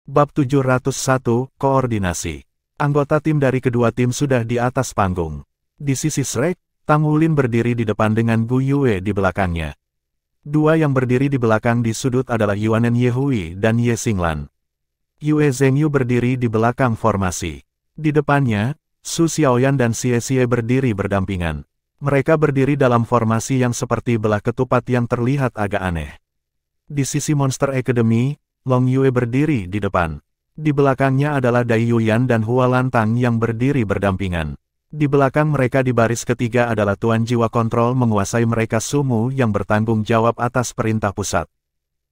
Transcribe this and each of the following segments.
Bab 701, Koordinasi. Anggota tim dari kedua tim sudah di atas panggung. Di sisi Shrek, Tang Wulin berdiri di depan dengan Gu Yue di belakangnya. Dua yang berdiri di belakang di sudut adalah Yuanen Yehui dan Ye Xinglan. Yue Zhengyu berdiri di belakang formasi. Di depannya, Su Xiaoyan dan Xie Xie berdiri berdampingan. Mereka berdiri dalam formasi yang seperti belah ketupat yang terlihat agak aneh. Di sisi Monster Academy, Long Yue berdiri di depan. Di belakangnya adalah Dai Yuyan dan Hua Lantang yang berdiri berdampingan. Di belakang mereka di baris ketiga adalah Tuan Jiwa Kontrol menguasai mereka Sumu yang bertanggung jawab atas perintah pusat.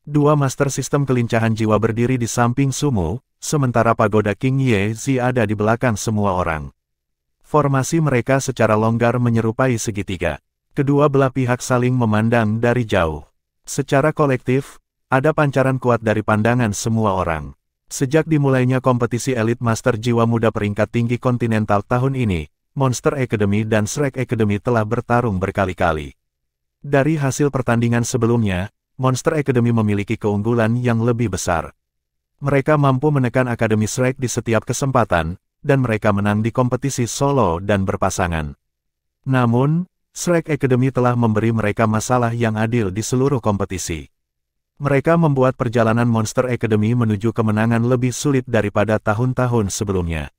Dua Master Sistem Kelincahan Jiwa berdiri di samping Sumu, sementara Pagoda King Ye Zi ada di belakang semua orang. Formasi mereka secara longgar menyerupai segitiga. Kedua belah pihak saling memandang dari jauh. Secara kolektif, ada pancaran kuat dari pandangan semua orang. Sejak dimulainya kompetisi elit Master Jiwa Muda peringkat tinggi kontinental tahun ini, Monster Academy dan Shrek Academy telah bertarung berkali-kali. Dari hasil pertandingan sebelumnya, Monster Academy memiliki keunggulan yang lebih besar. Mereka mampu menekan Akademi Shrek di setiap kesempatan, dan mereka menang di kompetisi solo dan berpasangan. Namun, Shrek Academy telah memberi mereka masalah yang adil di seluruh kompetisi. Mereka membuat perjalanan Monster Academy menuju kemenangan lebih sulit daripada tahun-tahun sebelumnya.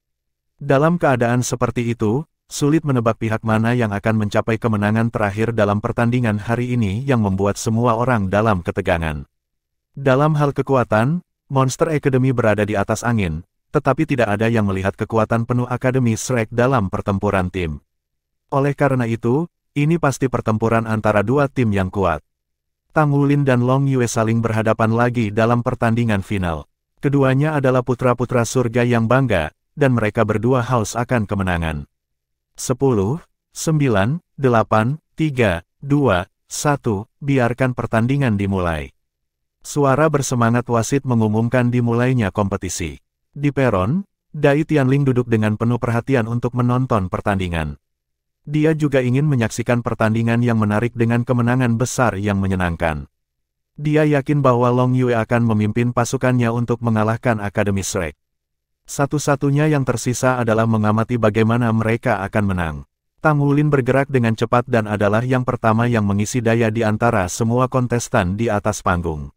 Dalam keadaan seperti itu, sulit menebak pihak mana yang akan mencapai kemenangan terakhir dalam pertandingan hari ini yang membuat semua orang dalam ketegangan. Dalam hal kekuatan, Monster Academy berada di atas angin, tetapi tidak ada yang melihat kekuatan penuh Akademi Shrek dalam pertempuran tim. Oleh karena itu, ini pasti pertempuran antara dua tim yang kuat. Tang Wulin dan Long Yue saling berhadapan lagi dalam pertandingan final. Keduanya adalah putra-putra surga yang bangga, dan mereka berdua haus akan kemenangan. 10, 9, 8, 3, 2, 1, biarkan pertandingan dimulai. Suara bersemangat wasit mengumumkan dimulainya kompetisi. Di peron, Dai Tianling duduk dengan penuh perhatian untuk menonton pertandingan. Dia juga ingin menyaksikan pertandingan yang menarik dengan kemenangan besar yang menyenangkan. Dia yakin bahwa Long Yue akan memimpin pasukannya untuk mengalahkan Akademi Shrek. Satu-satunya yang tersisa adalah mengamati bagaimana mereka akan menang. Tang Wulin bergerak dengan cepat dan adalah yang pertama yang mengisi daya di antara semua kontestan di atas panggung.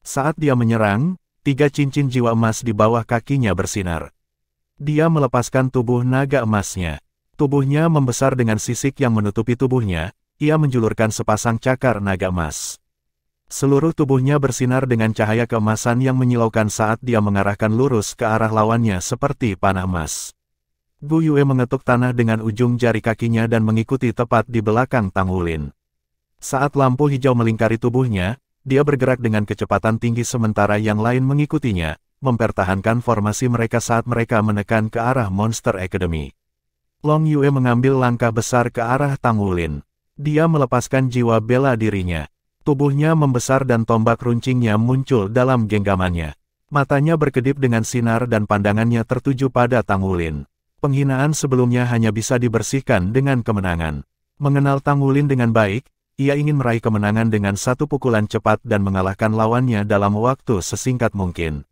Saat dia menyerang, 3 cincin jiwa emas di bawah kakinya bersinar. Dia melepaskan tubuh naga emasnya. Tubuhnya membesar dengan sisik yang menutupi tubuhnya, ia menjulurkan sepasang cakar naga emas. Seluruh tubuhnya bersinar dengan cahaya keemasan yang menyilaukan saat dia mengarahkan lurus ke arah lawannya seperti panah emas. Gu Yue mengetuk tanah dengan ujung jari kakinya dan mengikuti tepat di belakang Tang Wulin. Saat lampu hijau melingkari tubuhnya, dia bergerak dengan kecepatan tinggi sementara yang lain mengikutinya, mempertahankan formasi mereka saat mereka menekan ke arah Monster Academy. Long Yue mengambil langkah besar ke arah Tang Wulin. Dia melepaskan jiwa bela dirinya. Tubuhnya membesar dan tombak runcingnya muncul dalam genggamannya. Matanya berkedip dengan sinar dan pandangannya tertuju pada Tang Wulin. Penghinaan sebelumnya hanya bisa dibersihkan dengan kemenangan. Mengenal Tang Wulin dengan baik, ia ingin meraih kemenangan dengan satu pukulan cepat dan mengalahkan lawannya dalam waktu sesingkat mungkin.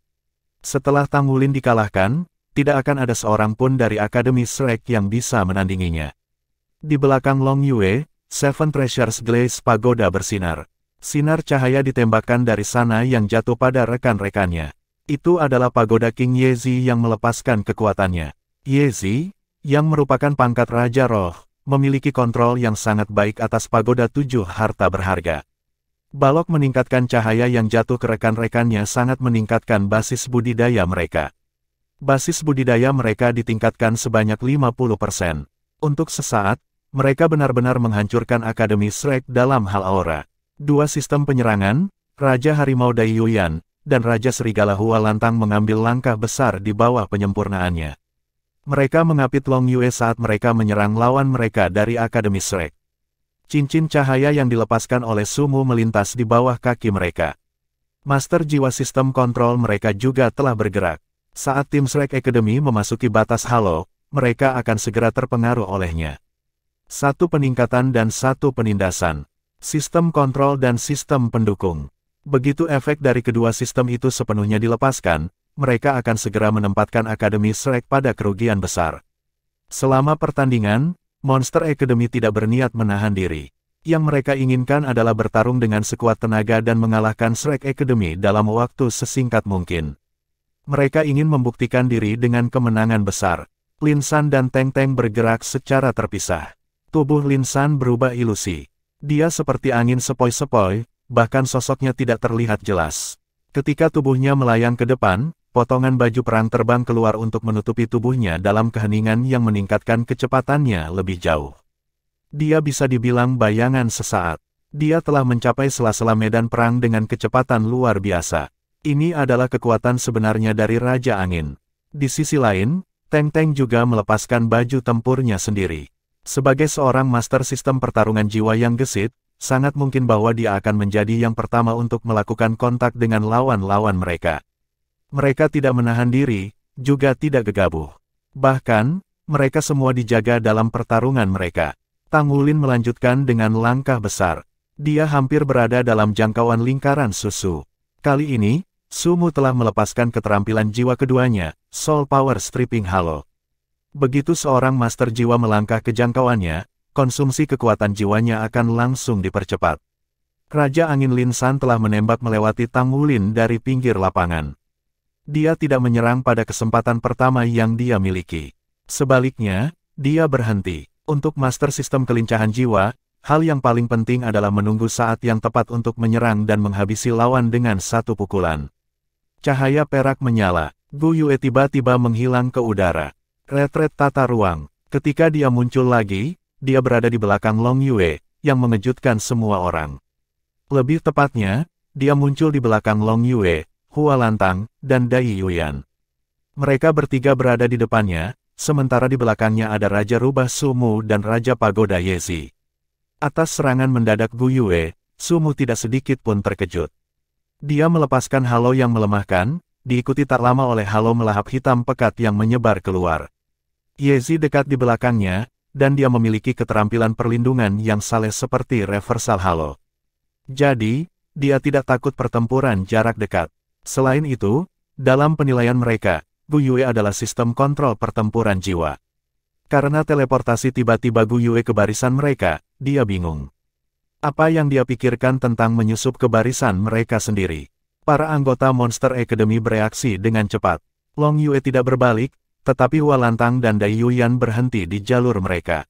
Setelah Tang Wulin dikalahkan, tidak akan ada seorang pun dari Akademi Shrek yang bisa menandinginya. Di belakang Long Yue, Seven Treasures Glaze Pagoda bersinar. Sinar cahaya ditembakkan dari sana yang jatuh pada rekan-rekannya. Itu adalah Pagoda King Ye Zi yang melepaskan kekuatannya. Ye Zi, yang merupakan pangkat Raja Roh, memiliki kontrol yang sangat baik atas Pagoda 7 harta berharga. Balok meningkatkan cahaya yang jatuh ke rekan-rekannya sangat meningkatkan basis budidaya mereka. Basis budidaya mereka ditingkatkan sebanyak 50%. Untuk sesaat, mereka benar-benar menghancurkan Akademi Shrek dalam hal aura. Dua sistem penyerangan, Raja Harimau Dai Yuyan, dan Raja Serigala Hua Lantang mengambil langkah besar di bawah penyempurnaannya. Mereka mengapit Long Yue saat mereka menyerang lawan mereka dari Akademi Shrek. Cincin cahaya yang dilepaskan oleh Sumu melintas di bawah kaki mereka. Master jiwa sistem kontrol mereka juga telah bergerak. Saat tim Shrek Academy memasuki batas halo, mereka akan segera terpengaruh olehnya. Satu peningkatan dan satu penindasan. Sistem kontrol dan sistem pendukung. Begitu efek dari kedua sistem itu sepenuhnya dilepaskan, mereka akan segera menempatkan Akademi Shrek pada kerugian besar. Selama pertandingan, Monster Academy tidak berniat menahan diri. Yang mereka inginkan adalah bertarung dengan sekuat tenaga dan mengalahkan Shrek Academy dalam waktu sesingkat mungkin. Mereka ingin membuktikan diri dengan kemenangan besar. Lin San dan Teng Teng bergerak secara terpisah. Tubuh Lin San berubah ilusi. Dia seperti angin sepoi-sepoi, bahkan sosoknya tidak terlihat jelas. Ketika tubuhnya melayang ke depan, potongan baju perang terbang keluar untuk menutupi tubuhnya dalam keheningan yang meningkatkan kecepatannya lebih jauh. Dia bisa dibilang bayangan sesaat. Dia telah mencapai sela-sela medan perang dengan kecepatan luar biasa. Ini adalah kekuatan sebenarnya dari Raja Angin. Di sisi lain, Teng Teng juga melepaskan baju tempurnya sendiri. Sebagai seorang master sistem pertarungan jiwa yang gesit, sangat mungkin bahwa dia akan menjadi yang pertama untuk melakukan kontak dengan lawan-lawan mereka. Mereka tidak menahan diri, juga tidak gegabah. Bahkan, mereka semua dijaga dalam pertarungan mereka. Tang Wulin melanjutkan dengan langkah besar. Dia hampir berada dalam jangkauan lingkaran susu. Kali ini, Sumu telah melepaskan keterampilan jiwa keduanya, Soul Power Stripping Halo. Begitu seorang master jiwa melangkah ke jangkauannya, konsumsi kekuatan jiwanya akan langsung dipercepat. Raja Angin Lin San telah menembak melewati Tang Wulin dari pinggir lapangan. Dia tidak menyerang pada kesempatan pertama yang dia miliki. Sebaliknya, dia berhenti. Untuk master sistem kelincahan jiwa, hal yang paling penting adalah menunggu saat yang tepat untuk menyerang dan menghabisi lawan dengan satu pukulan. Cahaya perak menyala. Gu Yue tiba-tiba menghilang ke udara. Retret tata ruang. Ketika dia muncul lagi, dia berada di belakang Long Yue, yang mengejutkan semua orang. Lebih tepatnya, dia muncul di belakang Long Yue, Hua Lantang, dan Dai Yuyan. Mereka bertiga berada di depannya, sementara di belakangnya ada Raja Rubah Sumu dan Raja Pagoda Yezi. Atas serangan mendadak Gu Yue, Sumu tidak sedikit pun terkejut. Dia melepaskan halo yang melemahkan, diikuti tak lama oleh halo melahap hitam pekat yang menyebar keluar. Yezi dekat di belakangnya, dan dia memiliki keterampilan perlindungan yang saleh seperti reversal halo. Jadi, dia tidak takut pertempuran jarak dekat. Selain itu, dalam penilaian mereka, Gu Yue adalah sistem kontrol pertempuran jiwa. Karena teleportasi tiba-tiba Gu Yue ke barisan mereka, dia bingung. Apa yang dia pikirkan tentang menyusup ke barisan mereka sendiri? Para anggota Monster Academy bereaksi dengan cepat. Long Yue tidak berbalik, tetapi Hua Lantang dan Dai Yuyan berhenti di jalur mereka.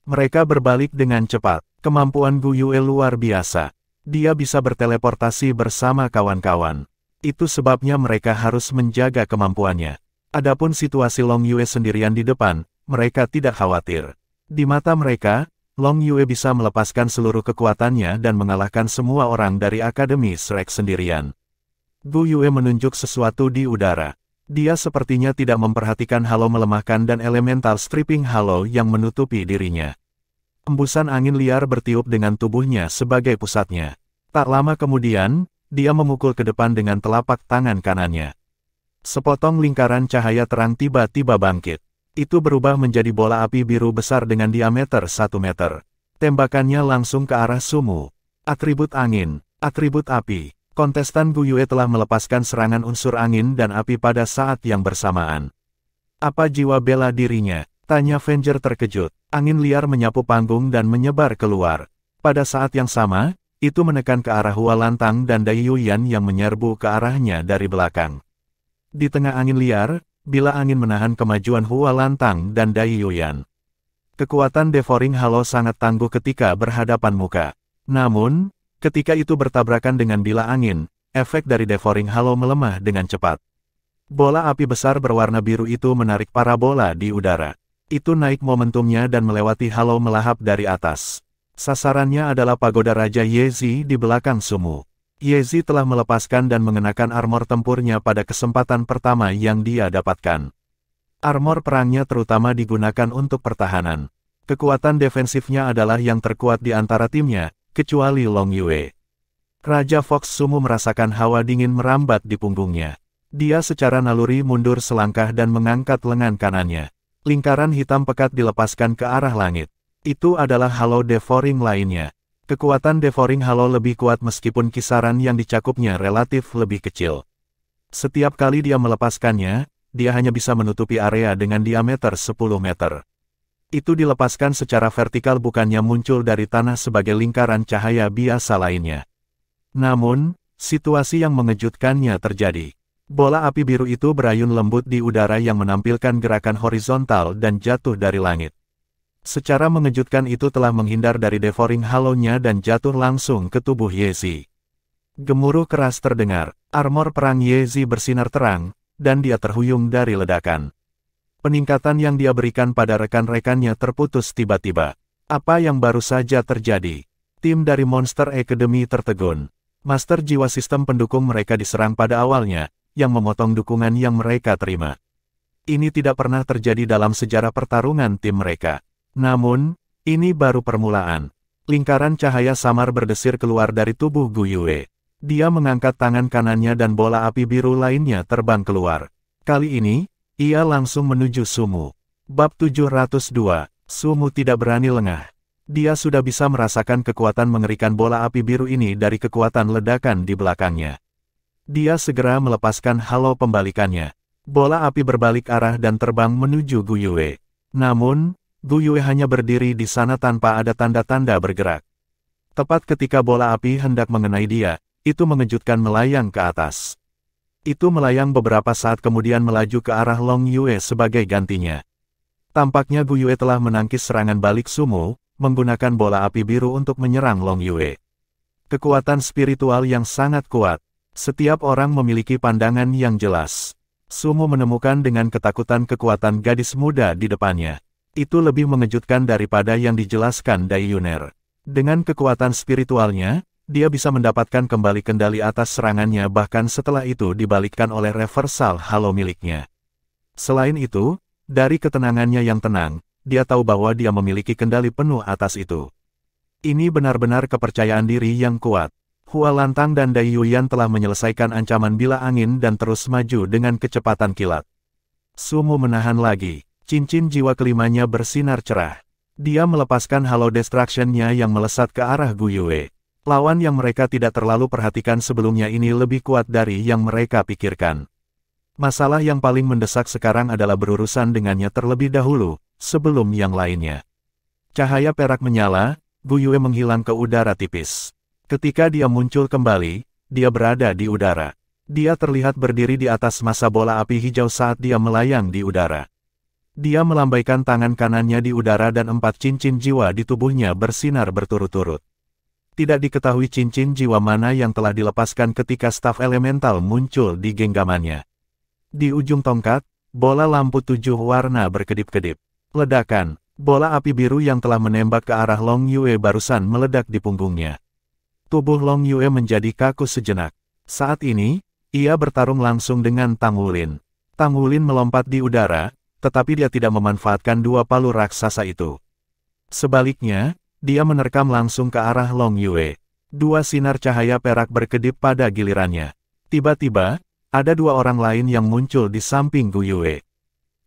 Mereka berbalik dengan cepat. Kemampuan Gu Yue luar biasa. Dia bisa berteleportasi bersama kawan-kawan. Itu sebabnya mereka harus menjaga kemampuannya. Adapun situasi Long Yue sendirian di depan, mereka tidak khawatir. Di mata mereka, Long Yue bisa melepaskan seluruh kekuatannya dan mengalahkan semua orang dari Akademi Shrek sendirian. Gu Yue menunjuk sesuatu di udara. Dia sepertinya tidak memperhatikan halo melemahkan dan elemental stripping halo yang menutupi dirinya. Embusan angin liar bertiup dengan tubuhnya sebagai pusatnya. Tak lama kemudian, dia memukul ke depan dengan telapak tangan kanannya. Sepotong lingkaran cahaya terang tiba-tiba bangkit. Itu berubah menjadi bola api biru besar dengan diameter 1 meter. Tembakannya langsung ke arah Sumu. Atribut angin, atribut api. Kontestan Gu Yue telah melepaskan serangan unsur angin dan api pada saat yang bersamaan. Apa jiwa bela dirinya? Tanya Avenger terkejut. Angin liar menyapu panggung dan menyebar keluar. Pada saat yang sama, itu menekan ke arah Hua Lantang dan Dai Yuyan yang menyerbu ke arahnya dari belakang. Di tengah angin liar, bila angin menahan kemajuan Hua Lantang dan Dai Yuyan. Kekuatan Devouring Halo sangat tangguh ketika berhadapan muka. Namun, ketika itu bertabrakan dengan bila angin, efek dari Devouring Halo melemah dengan cepat. Bola api besar berwarna biru itu menarik parabola di udara. Itu naik momentumnya dan melewati halo melahap dari atas. Sasarannya adalah pagoda Raja Yezi di belakang Sumu. Yezi telah melepaskan dan mengenakan armor tempurnya pada kesempatan pertama yang dia dapatkan. Armor perangnya terutama digunakan untuk pertahanan. Kekuatan defensifnya adalah yang terkuat di antara timnya, kecuali Long Yue. Raja Fox Sumu merasakan hawa dingin merambat di punggungnya. Dia secara naluri mundur selangkah dan mengangkat lengan kanannya. Lingkaran hitam pekat dilepaskan ke arah langit. Itu adalah halo Devouring lainnya. Kekuatan Devouring Halo lebih kuat meskipun kisaran yang dicakupnya relatif lebih kecil. Setiap kali dia melepaskannya, dia hanya bisa menutupi area dengan diameter 10 meter. Itu dilepaskan secara vertikal bukannya muncul dari tanah sebagai lingkaran cahaya biasa lainnya. Namun, situasi yang mengejutkannya terjadi. Bola api biru itu berayun lembut di udara yang menampilkan gerakan horizontal dan jatuh dari langit. Secara mengejutkan itu telah menghindar dari devouring halo-nya dan jatuh langsung ke tubuh Yezi. Gemuruh keras terdengar, armor perang Yezi bersinar terang, dan dia terhuyung dari ledakan. Peningkatan yang dia berikan pada rekan-rekannya terputus tiba-tiba. Apa yang baru saja terjadi? Tim dari Monster Academy tertegun. Master jiwa sistem pendukung mereka diserang pada awalnya, yang memotong dukungan yang mereka terima. Ini tidak pernah terjadi dalam sejarah pertarungan tim mereka. Namun, ini baru permulaan. Lingkaran cahaya samar berdesir keluar dari tubuh Gu Yue. Dia mengangkat tangan kanannya dan bola api biru lainnya terbang keluar. Kali ini, ia langsung menuju Sumu. Bab 702, Sumu tidak berani lengah. Dia sudah bisa merasakan kekuatan mengerikan bola api biru ini dari kekuatan ledakan di belakangnya. Dia segera melepaskan halo pembalikannya. Bola api berbalik arah dan terbang menuju Gu Yue. Namun, Gu Yue hanya berdiri di sana tanpa ada tanda-tanda bergerak. Tepat ketika bola api hendak mengenai dia, itu mengejutkan melayang ke atas. Itu melayang beberapa saat kemudian melaju ke arah Long Yue sebagai gantinya. Tampaknya Gu Yue telah menangkis serangan balik Sumu, menggunakan bola api biru untuk menyerang Long Yue. Kekuatan spiritual yang sangat kuat. Setiap orang memiliki pandangan yang jelas. Sumu menemukan dengan ketakutan kekuatan gadis muda di depannya. Itu lebih mengejutkan daripada yang dijelaskan Dai Yuner. Dengan kekuatan spiritualnya, dia bisa mendapatkan kembali kendali atas serangannya bahkan setelah itu dibalikkan oleh reversal halo miliknya. Selain itu, dari ketenangannya yang tenang, dia tahu bahwa dia memiliki kendali penuh atas itu. Ini benar-benar kepercayaan diri yang kuat. Hua Lantang dan Dai Yuyan telah menyelesaikan ancaman bila angin dan terus maju dengan kecepatan kilat. Sumu menahan lagi. Cincin jiwa kelimanya bersinar cerah. Dia melepaskan halo destruction-nya yang melesat ke arah Gu Yue. Lawan yang mereka tidak terlalu perhatikan sebelumnya ini lebih kuat dari yang mereka pikirkan. Masalah yang paling mendesak sekarang adalah berurusan dengannya terlebih dahulu, sebelum yang lainnya. Cahaya perak menyala, Gu Yue menghilang ke udara tipis. Ketika dia muncul kembali, dia berada di udara. Dia terlihat berdiri di atas massa bola api hijau saat dia melayang di udara. Dia melambaikan tangan kanannya di udara dan 4 cincin jiwa di tubuhnya bersinar berturut-turut. Tidak diketahui cincin jiwa mana yang telah dilepaskan ketika staf elemental muncul di genggamannya. Di ujung tongkat, bola lampu 7 warna berkedip-kedip. Ledakan, bola api biru yang telah menembak ke arah Long Yue barusan meledak di punggungnya. Tubuh Long Yue menjadi kaku sejenak. Saat ini, ia bertarung langsung dengan Tang Wulin. Tang Wulin melompat di udara, tetapi dia tidak memanfaatkan 2 palu raksasa itu. Sebaliknya, dia menerkam langsung ke arah Long Yue. 2 sinar cahaya perak berkedip pada gilirannya. Tiba-tiba, ada 2 orang lain yang muncul di samping Gu Yue.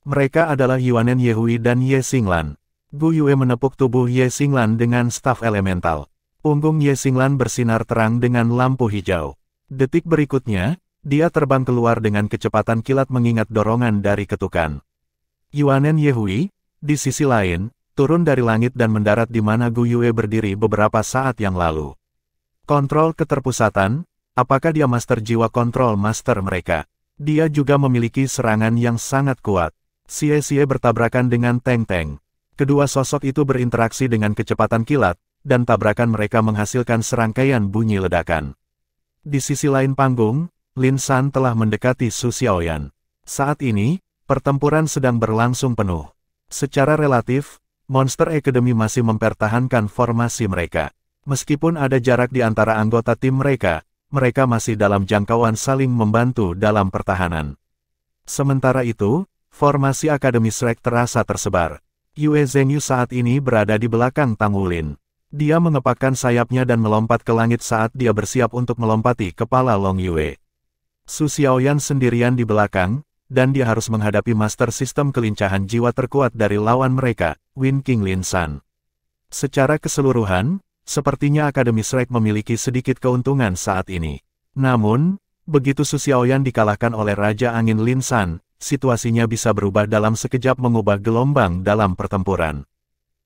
Mereka adalah Yuanen Yehui dan Ye Xinglan. Gu Yue menepuk tubuh Ye Xinglan dengan staf elemental. Punggung Ye Xinglan bersinar terang dengan lampu hijau. Detik berikutnya, dia terbang keluar dengan kecepatan kilat mengingat dorongan dari ketukan. Yuanen Yehui, di sisi lain, turun dari langit dan mendarat di mana Gu Yue berdiri beberapa saat yang lalu. Kontrol keterpusatan, apakah dia master jiwa kontrol master mereka? Dia juga memiliki serangan yang sangat kuat. Xie bertabrakan dengan Teng Teng. Kedua sosok itu berinteraksi dengan kecepatan kilat, dan tabrakan mereka menghasilkan serangkaian bunyi ledakan. Di sisi lain panggung, Lin San telah mendekati Su Xiaoyan. Saat ini, pertempuran sedang berlangsung penuh. Secara relatif, Monster Academy masih mempertahankan formasi mereka. Meskipun ada jarak di antara anggota tim mereka, mereka masih dalam jangkauan saling membantu dalam pertahanan. Sementara itu, formasi Akademi Shrek terasa tersebar. Yue Zhengyu saat ini berada di belakang Tang Wulin. Dia mengepakkan sayapnya dan melompat ke langit saat dia bersiap untuk melompati kepala Long Yue. Su Xiaoyan sendirian di belakang, dan dia harus menghadapi master sistem kelincahan jiwa terkuat dari lawan mereka, Win King Lin San. Secara keseluruhan, sepertinya Akademi Shrek memiliki sedikit keuntungan saat ini. Namun, Begitu Su Xiaoyan dikalahkan oleh Raja Angin Lin San, situasinya bisa berubah dalam sekejap mengubah gelombang dalam pertempuran.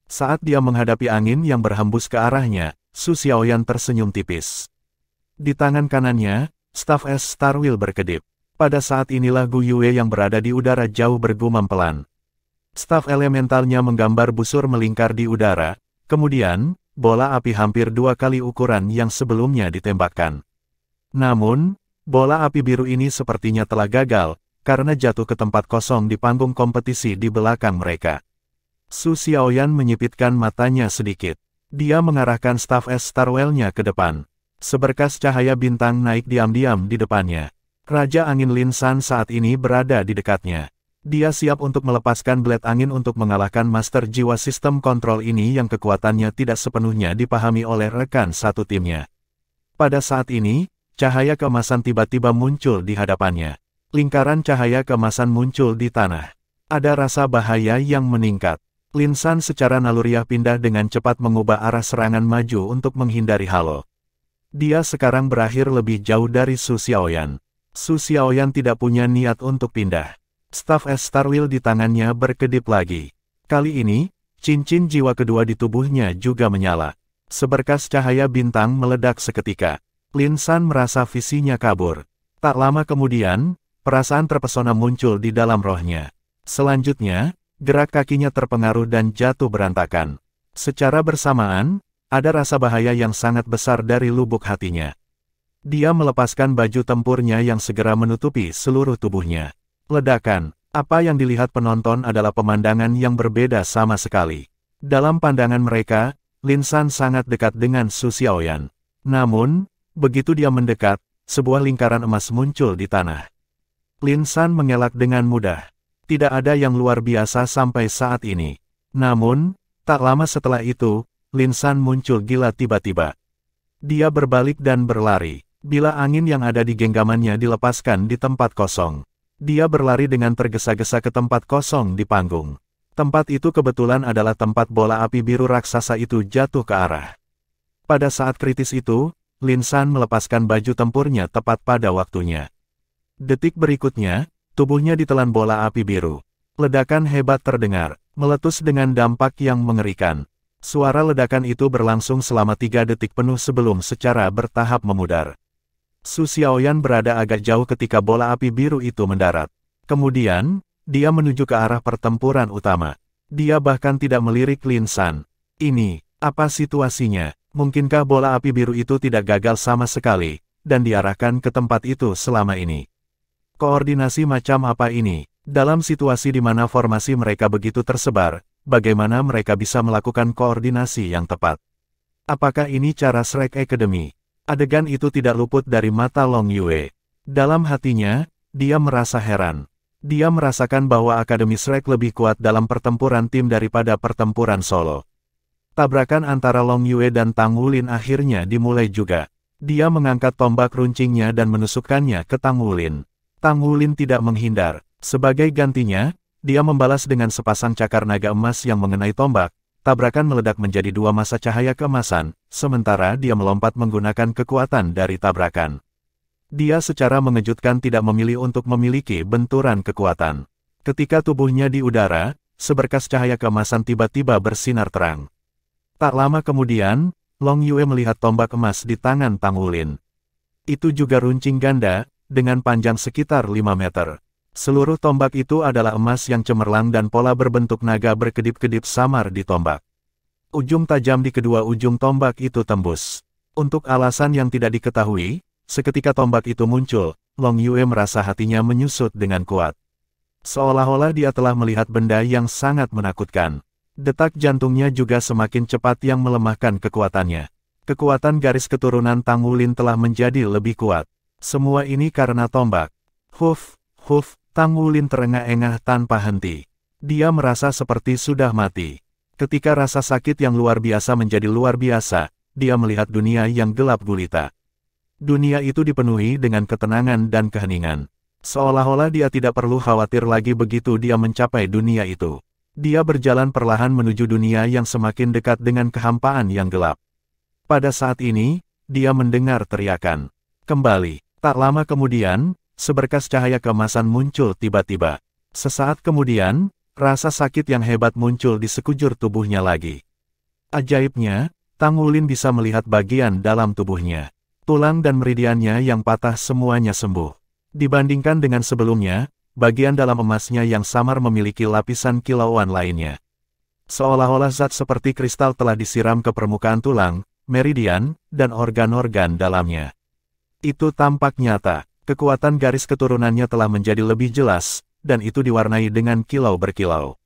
Saat dia menghadapi angin yang berhembus ke arahnya, Su Xiaoyan tersenyum tipis. Di tangan kanannya, staf es Star Wheel berkedip. Pada saat inilah Gu Yue yang berada di udara jauh bergumam pelan. Staf elementalnya menggambar busur melingkar di udara, kemudian, bola api hampir 2 kali ukuran yang sebelumnya ditembakkan. Namun, bola api biru ini sepertinya telah gagal, karena jatuh ke tempat kosong di panggung kompetisi di belakang mereka. Su Xiaoyan menyipitkan matanya sedikit. Dia mengarahkan staf es Star Wheel-nya ke depan. Seberkas cahaya bintang naik diam-diam di depannya. Raja Angin Lin San saat ini berada di dekatnya. Dia siap untuk melepaskan blade angin untuk mengalahkan Master Jiwa Sistem Kontrol ini yang kekuatannya tidak sepenuhnya dipahami oleh rekan satu timnya. Pada saat ini, cahaya keemasan tiba-tiba muncul di hadapannya. Lingkaran cahaya keemasan muncul di tanah. Ada rasa bahaya yang meningkat. Lin San secara naluriah pindah dengan cepat mengubah arah serangan maju untuk menghindari halo. Dia sekarang berakhir lebih jauh dari Su Xiaoyan. Su Xiaoyan tidak punya niat untuk pindah. Staf es Star Wheel di tangannya berkedip lagi. Kali ini, cincin jiwa kedua di tubuhnya juga menyala. Seberkas cahaya bintang meledak seketika. Lin San merasa visinya kabur. Tak lama kemudian, perasaan terpesona muncul di dalam rohnya. Selanjutnya, gerak kakinya terpengaruh dan jatuh berantakan. Secara bersamaan, ada rasa bahaya yang sangat besar dari lubuk hatinya. Dia melepaskan baju tempurnya yang segera menutupi seluruh tubuhnya. Ledakan, apa yang dilihat penonton adalah pemandangan yang berbeda sama sekali. Dalam pandangan mereka, Lin San sangat dekat dengan Su Xiaoyan. Namun, begitu dia mendekat, sebuah lingkaran emas muncul di tanah. Lin San mengelak dengan mudah. Tidak ada yang luar biasa sampai saat ini. Namun, tak lama setelah itu, Lin San muncul gila tiba-tiba. Dia berbalik dan berlari. Bila angin yang ada di genggamannya dilepaskan di tempat kosong. Dia berlari dengan tergesa-gesa ke tempat kosong di panggung. Tempat itu kebetulan adalah tempat bola api biru raksasa itu jatuh ke arah. Pada saat kritis itu, Lin San melepaskan baju tempurnya tepat pada waktunya. Detik berikutnya, tubuhnya ditelan bola api biru. Ledakan hebat terdengar, meletus dengan dampak yang mengerikan. Suara ledakan itu berlangsung selama 3 detik penuh sebelum secara bertahap memudar. Su Xiaoyan berada agak jauh ketika bola api biru itu mendarat. Kemudian, dia menuju ke arah pertempuran utama. Dia bahkan tidak melirik Lin San. Ini, apa situasinya? Mungkinkah bola api biru itu tidak gagal sama sekali, dan diarahkan ke tempat itu selama ini? Koordinasi macam apa ini? Dalam situasi di mana formasi mereka begitu tersebar, bagaimana mereka bisa melakukan koordinasi yang tepat? Apakah ini cara Shrek Academy? Adegan itu tidak luput dari mata Long Yue. Dalam hatinya, dia merasa heran. Dia merasakan bahwa Akademi Shrek lebih kuat dalam pertempuran tim daripada pertempuran solo. Tabrakan antara Long Yue dan Tang Wulin akhirnya dimulai juga. Dia mengangkat tombak runcingnya dan menusukkannya ke Tang Wulin. Tang Wulin tidak menghindar. Sebagai gantinya, dia membalas dengan sepasang cakar naga emas yang mengenai tombak. Tabrakan meledak menjadi 2 masa cahaya keemasan, sementara dia melompat menggunakan kekuatan dari tabrakan. Dia secara mengejutkan tidak memilih untuk memiliki benturan kekuatan. Ketika tubuhnya di udara, seberkas cahaya keemasan tiba-tiba bersinar terang. Tak lama kemudian, Long Yue melihat tombak emas di tangan Tang Wulin. Itu juga runcing ganda, dengan panjang sekitar 5 meter. Seluruh tombak itu adalah emas yang cemerlang dan pola berbentuk naga berkedip-kedip samar di tombak. Ujung tajam di kedua ujung tombak itu tembus. Untuk alasan yang tidak diketahui, seketika tombak itu muncul, Long Yue merasa hatinya menyusut dengan kuat. Seolah-olah dia telah melihat benda yang sangat menakutkan. Detak jantungnya juga semakin cepat yang melemahkan kekuatannya. Kekuatan garis keturunan Tang Wulin telah menjadi lebih kuat. Semua ini karena tombak. Huf. Tang Wulin terengah-engah tanpa henti. Dia merasa seperti sudah mati. Ketika rasa sakit yang luar biasa menjadi luar biasa, dia melihat dunia yang gelap gulita. Dunia itu dipenuhi dengan ketenangan dan keheningan. Seolah-olah dia tidak perlu khawatir lagi begitu dia mencapai dunia itu. Dia berjalan perlahan menuju dunia yang semakin dekat dengan kehampaan yang gelap. Pada saat ini, dia mendengar teriakan. Kembali. Tak lama kemudian, seberkas cahaya keemasan muncul tiba-tiba. Sesaat kemudian, rasa sakit yang hebat muncul di sekujur tubuhnya lagi. Ajaibnya, Tang Wulin bisa melihat bagian dalam tubuhnya. Tulang dan meridiannya yang patah semuanya sembuh. Dibandingkan dengan sebelumnya, bagian dalam emasnya yang samar memiliki lapisan kilauan lainnya. Seolah-olah zat seperti kristal telah disiram ke permukaan tulang, meridian, dan organ-organ dalamnya. Itu tampak nyata, kekuatan garis keturunannya telah menjadi lebih jelas, dan itu diwarnai dengan kilau berkilau.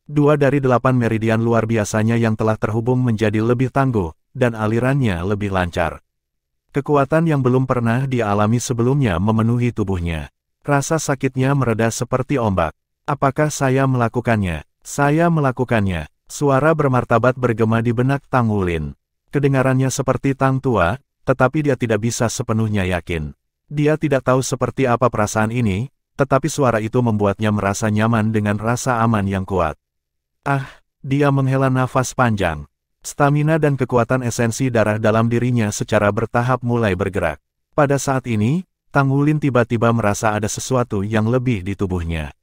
2 dari 8 meridian luar biasanya yang telah terhubung menjadi lebih tangguh, dan alirannya lebih lancar. Kekuatan yang belum pernah dia alami sebelumnya memenuhi tubuhnya. Rasa sakitnya mereda seperti ombak. Apakah saya melakukannya? Saya melakukannya. Suara bermartabat bergema di benak Tang Wulin. Kedengarannya seperti tang tua, tetapi dia tidak bisa sepenuhnya yakin. Dia tidak tahu seperti apa perasaan ini, tetapi suara itu membuatnya merasa nyaman dengan rasa aman yang kuat. Dia menghela nafas panjang. Stamina dan kekuatan esensi darah dalam dirinya secara bertahap mulai bergerak. Pada saat ini, Tang Wulin tiba-tiba merasa ada sesuatu yang lebih di tubuhnya.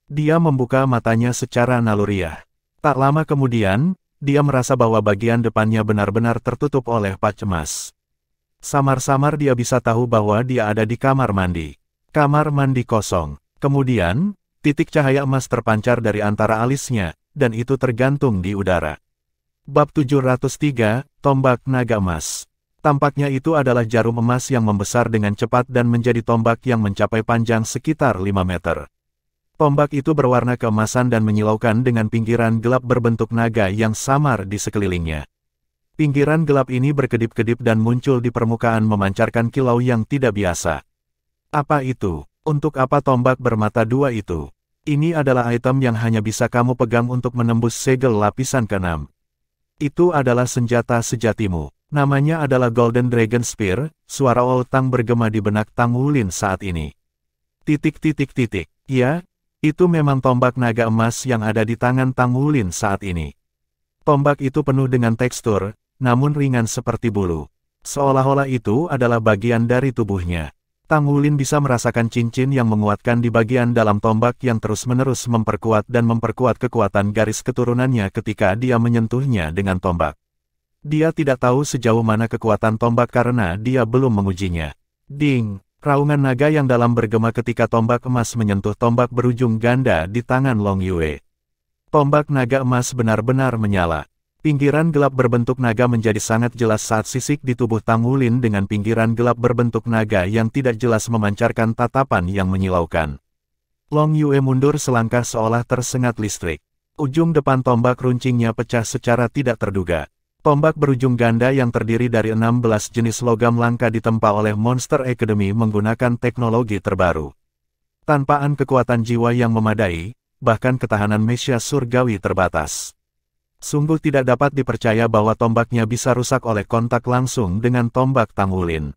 Dia membuka matanya secara naluriah. Tak lama kemudian, dia merasa bahwa bagian depannya benar-benar tertutup oleh patch emas. Samar-samar dia bisa tahu bahwa dia ada di kamar mandi. Kamar mandi kosong. Kemudian, titik cahaya emas terpancar dari antara alisnya, dan itu tergantung di udara. Bab 703, Tombak Naga Emas. Tampaknya itu adalah jarum emas yang membesar dengan cepat dan menjadi tombak yang mencapai panjang sekitar 5 meter. Tombak itu berwarna keemasan dan menyilaukan dengan pinggiran gelap berbentuk naga yang samar di sekelilingnya. Pinggiran gelap ini berkedip-kedip dan muncul di permukaan memancarkan kilau yang tidak biasa. Apa itu? Untuk apa tombak bermata dua itu? Ini adalah item yang hanya bisa kamu pegang untuk menembus segel lapisan ke-6. Itu adalah senjata sejatimu. Namanya adalah Golden Dragon Spear. Suara Old Tang bergema di benak Tang Wulin saat ini. Ya, itu memang tombak naga emas yang ada di tangan Tang Wulin saat ini. Tombak itu penuh dengan tekstur, namun ringan seperti bulu. Seolah-olah itu adalah bagian dari tubuhnya. Tang Wulin bisa merasakan cincin yang menguatkan di bagian dalam tombak yang terus-menerus memperkuat kekuatan garis keturunannya ketika dia menyentuhnya dengan tombak. Dia tidak tahu sejauh mana kekuatan tombak karena dia belum mengujinya. Ding! Raungan naga yang dalam bergema ketika tombak emas menyentuh tombak berujung ganda di tangan Long Yue. Tombak naga emas benar-benar menyala. Pinggiran gelap berbentuk naga menjadi sangat jelas saat sisik di tubuh Tang Wulin dengan pinggiran gelap berbentuk naga yang tidak jelas memancarkan tatapan yang menyilaukan. Long Yue mundur selangkah seolah tersengat listrik. Ujung depan tombak runcingnya pecah secara tidak terduga. Tombak berujung ganda yang terdiri dari 16 jenis logam langka ditempa oleh Monster Academy menggunakan teknologi terbaru. Tanpaan kekuatan jiwa yang memadai, bahkan ketahanan Mesya surgawi terbatas. Sungguh tidak dapat dipercaya bahwa tombaknya bisa rusak oleh kontak langsung dengan tombak Tang Wulin.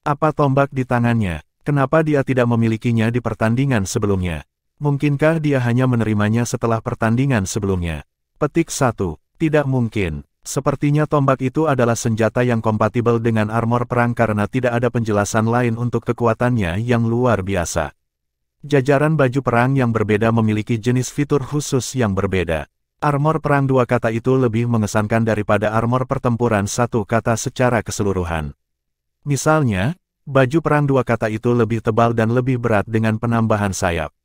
Apa tombak di tangannya? Kenapa dia tidak memilikinya di pertandingan sebelumnya? Mungkinkah dia hanya menerimanya setelah pertandingan sebelumnya? Petik 1. Tidak mungkin. Sepertinya tombak itu adalah senjata yang kompatibel dengan armor perang karena tidak ada penjelasan lain untuk kekuatannya yang luar biasa. Jajaran baju perang yang berbeda memiliki jenis fitur khusus yang berbeda. Armor perang dua kata itu lebih mengesankan daripada armor pertempuran satu kata secara keseluruhan. Misalnya, baju perang dua kata itu lebih tebal dan lebih berat dengan penambahan sayap.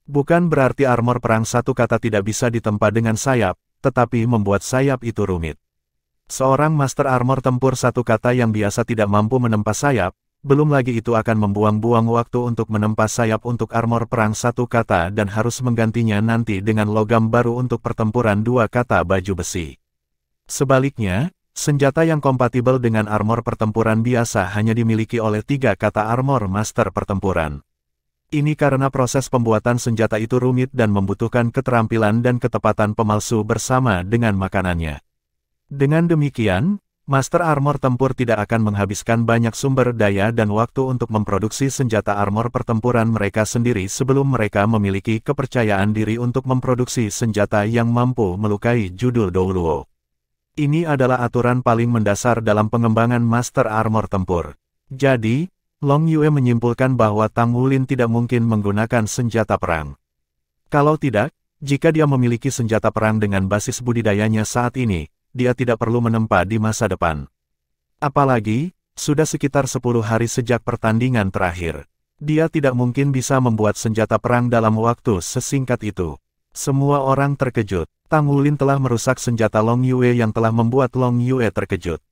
Bukan berarti armor perang satu kata tidak bisa ditempa dengan sayap, tetapi membuat sayap itu rumit. Seorang master armor tempur satu kata yang biasa tidak mampu menempa sayap, belum lagi itu akan membuang-buang waktu untuk menempa sayap untuk armor perang satu kata dan harus menggantinya nanti dengan logam baru untuk pertempuran dua kata baju besi. Sebaliknya, senjata yang kompatibel dengan armor pertempuran biasa hanya dimiliki oleh tiga kata armor master pertempuran. Ini karena proses pembuatan senjata itu rumit dan membutuhkan keterampilan dan ketepatan pemalsu bersama dengan makanannya. Dengan demikian, Master Armor Tempur tidak akan menghabiskan banyak sumber daya dan waktu untuk memproduksi senjata armor pertempuran mereka sendiri sebelum mereka memiliki kepercayaan diri untuk memproduksi senjata yang mampu melukai judul Douluo. Ini adalah aturan paling mendasar dalam pengembangan Master Armor Tempur. Jadi, Long Yue menyimpulkan bahwa Tang Wulin tidak mungkin menggunakan senjata perang. Kalau tidak, jika dia memiliki senjata perang dengan basis budidayanya saat ini, dia tidak perlu menempa di masa depan. Apalagi, sudah sekitar 10 hari sejak pertandingan terakhir. Dia tidak mungkin bisa membuat senjata perang dalam waktu sesingkat itu. Semua orang terkejut. Tang Wulin telah merusak senjata Long Yue yang telah membuat Long Yue terkejut.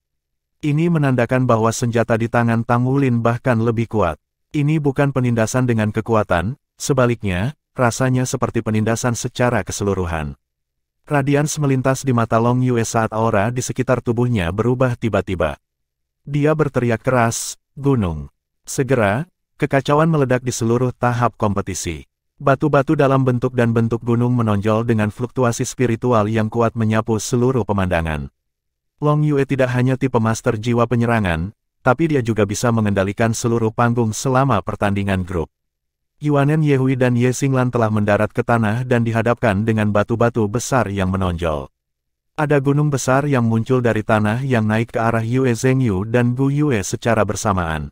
Ini menandakan bahwa senjata di tangan Tang Wulin bahkan lebih kuat. Ini bukan penindasan dengan kekuatan, sebaliknya, rasanya seperti penindasan secara keseluruhan. Radians melintas di mata Long Yue saat aura di sekitar tubuhnya berubah tiba-tiba. Dia berteriak keras, "Gunung!" Segera, kekacauan meledak di seluruh tahap kompetisi. Batu-batu dalam bentuk dan bentuk gunung menonjol dengan fluktuasi spiritual yang kuat menyapu seluruh pemandangan. Long Yue tidak hanya tipe master jiwa penyerangan, tapi dia juga bisa mengendalikan seluruh panggung selama pertandingan grup. Yuanen Yehui dan Ye Xinglan telah mendarat ke tanah dan dihadapkan dengan batu-batu besar yang menonjol. Ada gunung besar yang muncul dari tanah yang naik ke arah Yue Zhengyu dan Gu Yue secara bersamaan.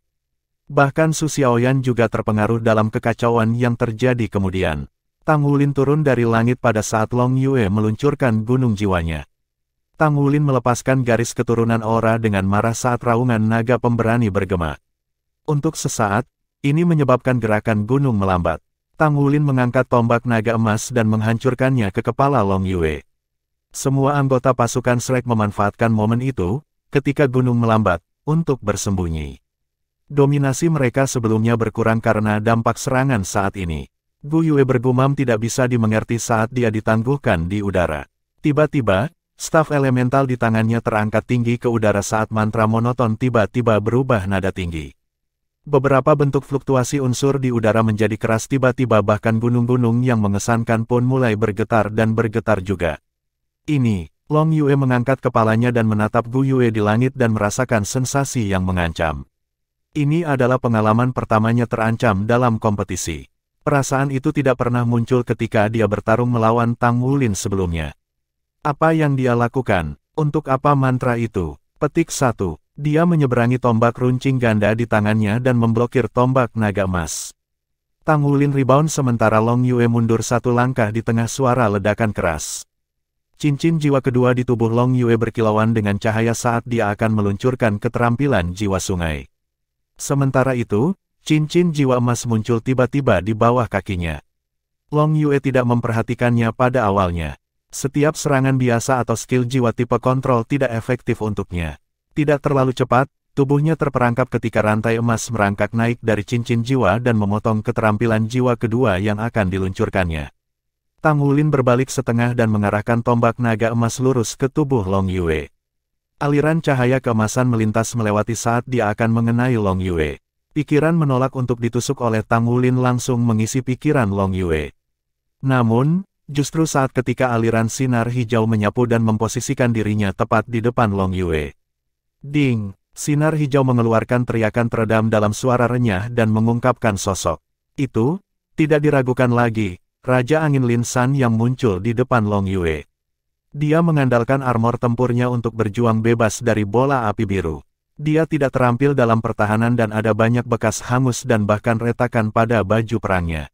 Bahkan Su Xiaoyan juga terpengaruh dalam kekacauan yang terjadi kemudian. Tang Wulin turun dari langit pada saat Long Yue meluncurkan gunung jiwanya. Tang Wulin melepaskan garis keturunan aura dengan marah saat raungan naga pemberani bergema. Untuk sesaat, ini menyebabkan gerakan gunung melambat. Tang Wulin mengangkat tombak naga emas dan menghancurkannya ke kepala Long Yue. Semua anggota pasukan Shrek memanfaatkan momen itu, ketika gunung melambat, untuk bersembunyi. Dominasi mereka sebelumnya berkurang karena dampak serangan saat ini. Gu Yue bergumam tidak bisa dimengerti saat dia ditangguhkan di udara. Tiba-tiba, staf elemental di tangannya terangkat tinggi ke udara saat mantra monoton tiba-tiba berubah nada tinggi. Beberapa bentuk fluktuasi unsur di udara menjadi keras tiba-tiba bahkan gunung-gunung yang mengesankan pun mulai bergetar dan bergetar juga. Ini, Long Yue mengangkat kepalanya dan menatap Gu Yue di langit dan merasakan sensasi yang mengancam. Ini adalah pengalaman pertamanya terancam dalam kompetisi. Perasaan itu tidak pernah muncul ketika dia bertarung melawan Tang Wulin sebelumnya. Apa yang dia lakukan? Untuk apa mantra itu? Petik 1. Dia menyeberangi tombak runcing ganda di tangannya dan memblokir tombak naga emas. Tang Wulin rebound sementara Long Yue mundur satu langkah di tengah suara ledakan keras. Cincin jiwa kedua di tubuh Long Yue berkilauan dengan cahaya saat dia akan meluncurkan keterampilan jiwa sungai. Sementara itu, cincin jiwa emas muncul tiba-tiba di bawah kakinya. Long Yue tidak memperhatikannya pada awalnya. Setiap serangan biasa atau skill jiwa tipe kontrol tidak efektif untuknya. Tidak terlalu cepat, tubuhnya terperangkap ketika rantai emas merangkak naik dari cincin jiwa dan memotong keterampilan jiwa kedua yang akan diluncurkannya. Tang Wulin berbalik setengah dan mengarahkan tombak naga emas lurus ke tubuh Long Yue. Aliran cahaya keemasan melintas melewati saat dia akan mengenai Long Yue. Pikiran menolak untuk ditusuk oleh Tang Wulin langsung mengisi pikiran Long Yue. Namun, justru saat ketika aliran sinar hijau menyapu dan memposisikan dirinya tepat di depan Long Yue. Ding! Sinar hijau mengeluarkan teriakan teredam dalam suara renyah dan mengungkapkan sosok. Itu, tidak diragukan lagi, Raja Angin Lin San yang muncul di depan Long Yue. Dia mengandalkan armor tempurnya untuk berjuang bebas dari bola api biru. Dia tidak terampil dalam pertahanan dan ada banyak bekas hangus dan bahkan retakan pada baju perangnya.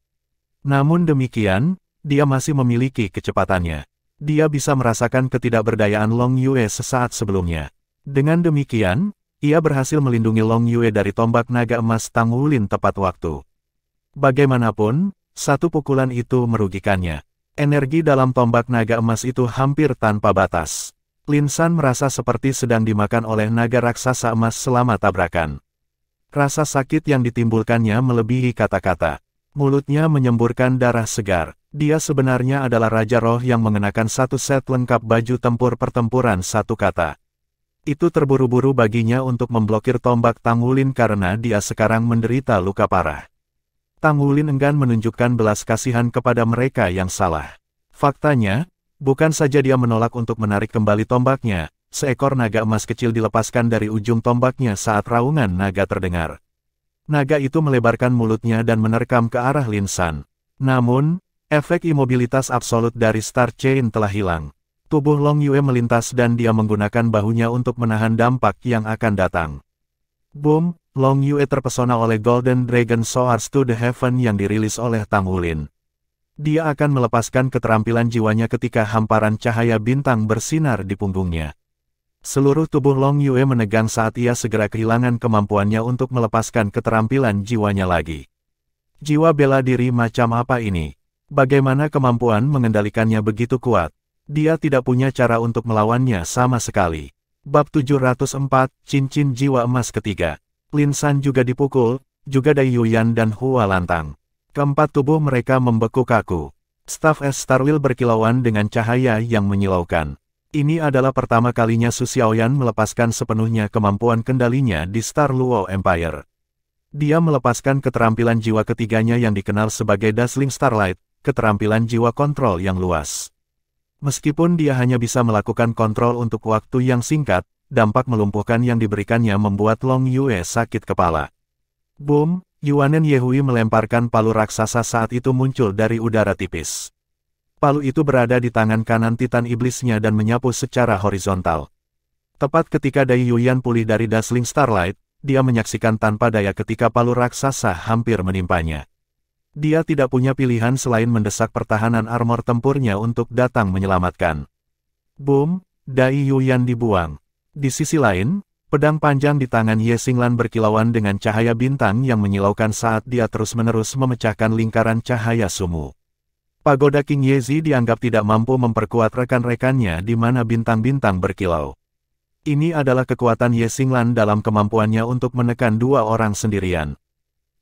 Namun demikian, dia masih memiliki kecepatannya. Dia bisa merasakan ketidakberdayaan Long Yue sesaat sebelumnya. Dengan demikian, ia berhasil melindungi Long Yue dari tombak naga emas Tang Wulin tepat waktu. Bagaimanapun, satu pukulan itu merugikannya. Energi dalam tombak naga emas itu hampir tanpa batas. Lin San merasa seperti sedang dimakan oleh naga raksasa emas selama tabrakan. Rasa sakit yang ditimbulkannya melebihi kata-kata. Mulutnya menyemburkan darah segar. Dia sebenarnya adalah Raja Roh yang mengenakan satu set lengkap baju tempur pertempuran satu kata. Itu terburu-buru baginya untuk memblokir tombak Tang Wulin karena dia sekarang menderita luka parah. Tang Wulin enggan menunjukkan belas kasihan kepada mereka yang salah. Faktanya, bukan saja dia menolak untuk menarik kembali tombaknya, seekor naga emas kecil dilepaskan dari ujung tombaknya saat raungan naga terdengar. Naga itu melebarkan mulutnya dan menerkam ke arah Lin San. Namun, efek imobilitas absolut dari Star Chain telah hilang. Tubuh Long Yue melintas dan dia menggunakan bahunya untuk menahan dampak yang akan datang. Boom! Long Yue terpesona oleh Golden Dragon Swords to the Heaven yang dirilis oleh Tang Wulin. Dia akan melepaskan keterampilan jiwanya ketika hamparan cahaya bintang bersinar di punggungnya. Seluruh tubuh Long Yue menegang saat ia segera kehilangan kemampuannya untuk melepaskan keterampilan jiwanya lagi. Jiwa bela diri macam apa ini? Bagaimana kemampuan mengendalikannya begitu kuat? Dia tidak punya cara untuk melawannya sama sekali. Bab 704, Cincin Jiwa Emas Ketiga. Lin San juga dipukul, juga Dai Yuyan dan Hua Lantang. Keempat tubuh mereka membeku kaku. Staf es Starwheel berkilauan dengan cahaya yang menyilaukan. Ini adalah pertama kalinya Su Xiaoyan melepaskan sepenuhnya kemampuan kendalinya di Star Luo Empire. Dia melepaskan keterampilan jiwa ketiganya yang dikenal sebagai Dazzling Starlight, keterampilan jiwa kontrol yang luas. Meskipun dia hanya bisa melakukan kontrol untuk waktu yang singkat, dampak melumpuhkan yang diberikannya membuat Long Yue sakit kepala. Boom, Yuanen Yehui melemparkan palu raksasa saat itu muncul dari udara tipis. Palu itu berada di tangan kanan Titan Iblisnya dan menyapu secara horizontal. Tepat ketika Dai Yuyan pulih dari Dazzling Starlight, dia menyaksikan tanpa daya ketika palu raksasa hampir menimpanya. Dia tidak punya pilihan selain mendesak pertahanan armor tempurnya untuk datang menyelamatkan. Boom, Dai Yuyan dibuang. Di sisi lain, pedang panjang di tangan Ye Xinglan berkilauan dengan cahaya bintang yang menyilaukan saat dia terus-menerus memecahkan lingkaran cahaya sumu. Pagoda King Yezi dianggap tidak mampu memperkuat rekan-rekannya di mana bintang-bintang berkilau. Ini adalah kekuatan Ye Xinglan dalam kemampuannya untuk menekan dua orang sendirian.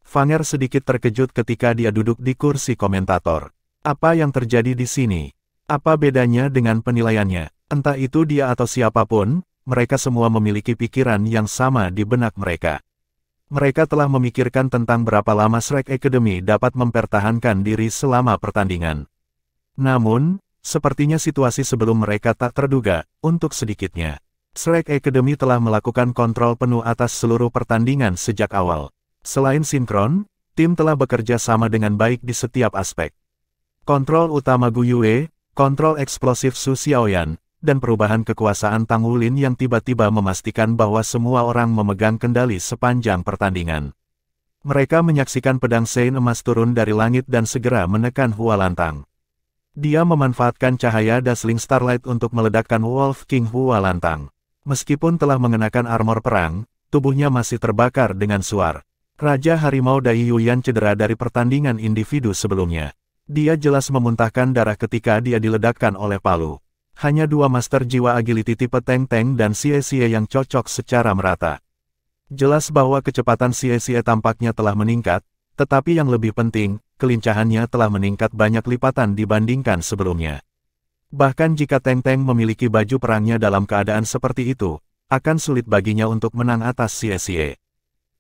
Fanger sedikit terkejut ketika dia duduk di kursi komentator. Apa yang terjadi di sini? Apa bedanya dengan penilaiannya? Entah itu dia atau siapapun, mereka semua memiliki pikiran yang sama di benak mereka. Mereka telah memikirkan tentang berapa lama Shrek Academy dapat mempertahankan diri selama pertandingan. Namun, sepertinya situasi sebelum mereka tak terduga, untuk sedikitnya. Shrek Academy telah melakukan kontrol penuh atas seluruh pertandingan sejak awal. Selain sinkron, tim telah bekerja sama dengan baik di setiap aspek. Kontrol utama Gu Yue, kontrol eksplosif Su Xiaoyan, dan perubahan kekuasaan Tang Wulin yang tiba-tiba memastikan bahwa semua orang memegang kendali sepanjang pertandingan. Mereka menyaksikan pedang Sein emas turun dari langit dan segera menekan Hua Lantang. Dia memanfaatkan cahaya Dazzling Starlight untuk meledakkan Wolf King Hua Lantang. Meskipun telah mengenakan armor perang, tubuhnya masih terbakar dengan suar. Raja Harimau Dai Yuyan cedera dari pertandingan individu sebelumnya. Dia jelas memuntahkan darah ketika dia diledakkan oleh palu. Hanya dua master jiwa agility tipe Teng Teng dan Xie Xie yang cocok secara merata. Jelas bahwa kecepatan Xie Xie tampaknya telah meningkat, tetapi yang lebih penting, kelincahannya telah meningkat banyak lipatan dibandingkan sebelumnya. Bahkan jika Teng Teng memiliki baju perangnya dalam keadaan seperti itu, akan sulit baginya untuk menang atas Xie Xie.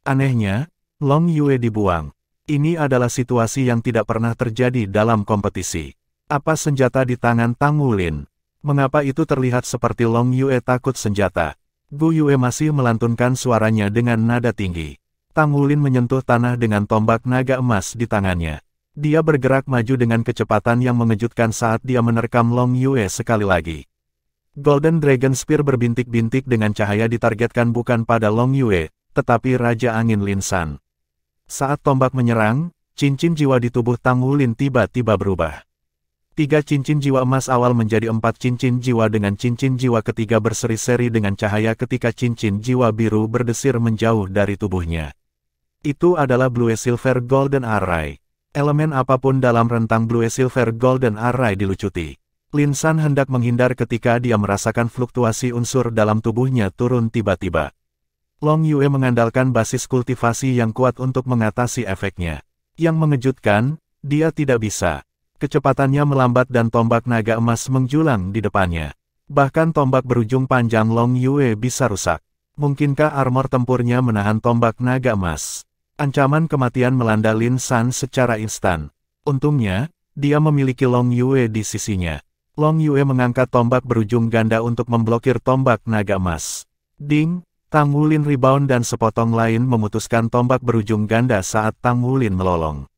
Anehnya, Long Yue dibuang. Ini adalah situasi yang tidak pernah terjadi dalam kompetisi. Apa senjata di tangan Tang Wulin? Mengapa itu terlihat seperti Long Yue takut senjata? Gu Yue masih melantunkan suaranya dengan nada tinggi. Tang Wulin menyentuh tanah dengan tombak naga emas di tangannya. Dia bergerak maju dengan kecepatan yang mengejutkan saat dia menerkam Long Yue sekali lagi. Golden Dragon Spear berbintik-bintik dengan cahaya ditargetkan bukan pada Long Yue, tetapi Raja Angin Lin San. Saat tombak menyerang, cincin jiwa di tubuh Tang Wulin tiba-tiba berubah. 3 cincin jiwa emas awal menjadi 4 cincin jiwa dengan cincin jiwa ketiga berseri-seri dengan cahaya ketika cincin jiwa biru berdesir menjauh dari tubuhnya. Itu adalah Blue Silver Golden Array. Elemen apapun dalam rentang Blue Silver Golden Array dilucuti. Lin San hendak menghindar ketika dia merasakan fluktuasi unsur dalam tubuhnya turun tiba-tiba. Long Yue mengandalkan basis kultivasi yang kuat untuk mengatasi efeknya. Yang mengejutkan, dia tidak bisa. Kecepatannya melambat dan tombak naga emas menjulang di depannya. Bahkan tombak berujung panjang Long Yue bisa rusak. Mungkinkah armor tempurnya menahan tombak naga emas? Ancaman kematian melanda Lin San secara instan. Untungnya, dia memiliki Long Yue di sisinya. Long Yue mengangkat tombak berujung ganda untuk memblokir tombak naga emas. Ding! Tang Wulin rebound dan sepotong lain memutuskan tombak berujung ganda saat Tang Wulin melolong.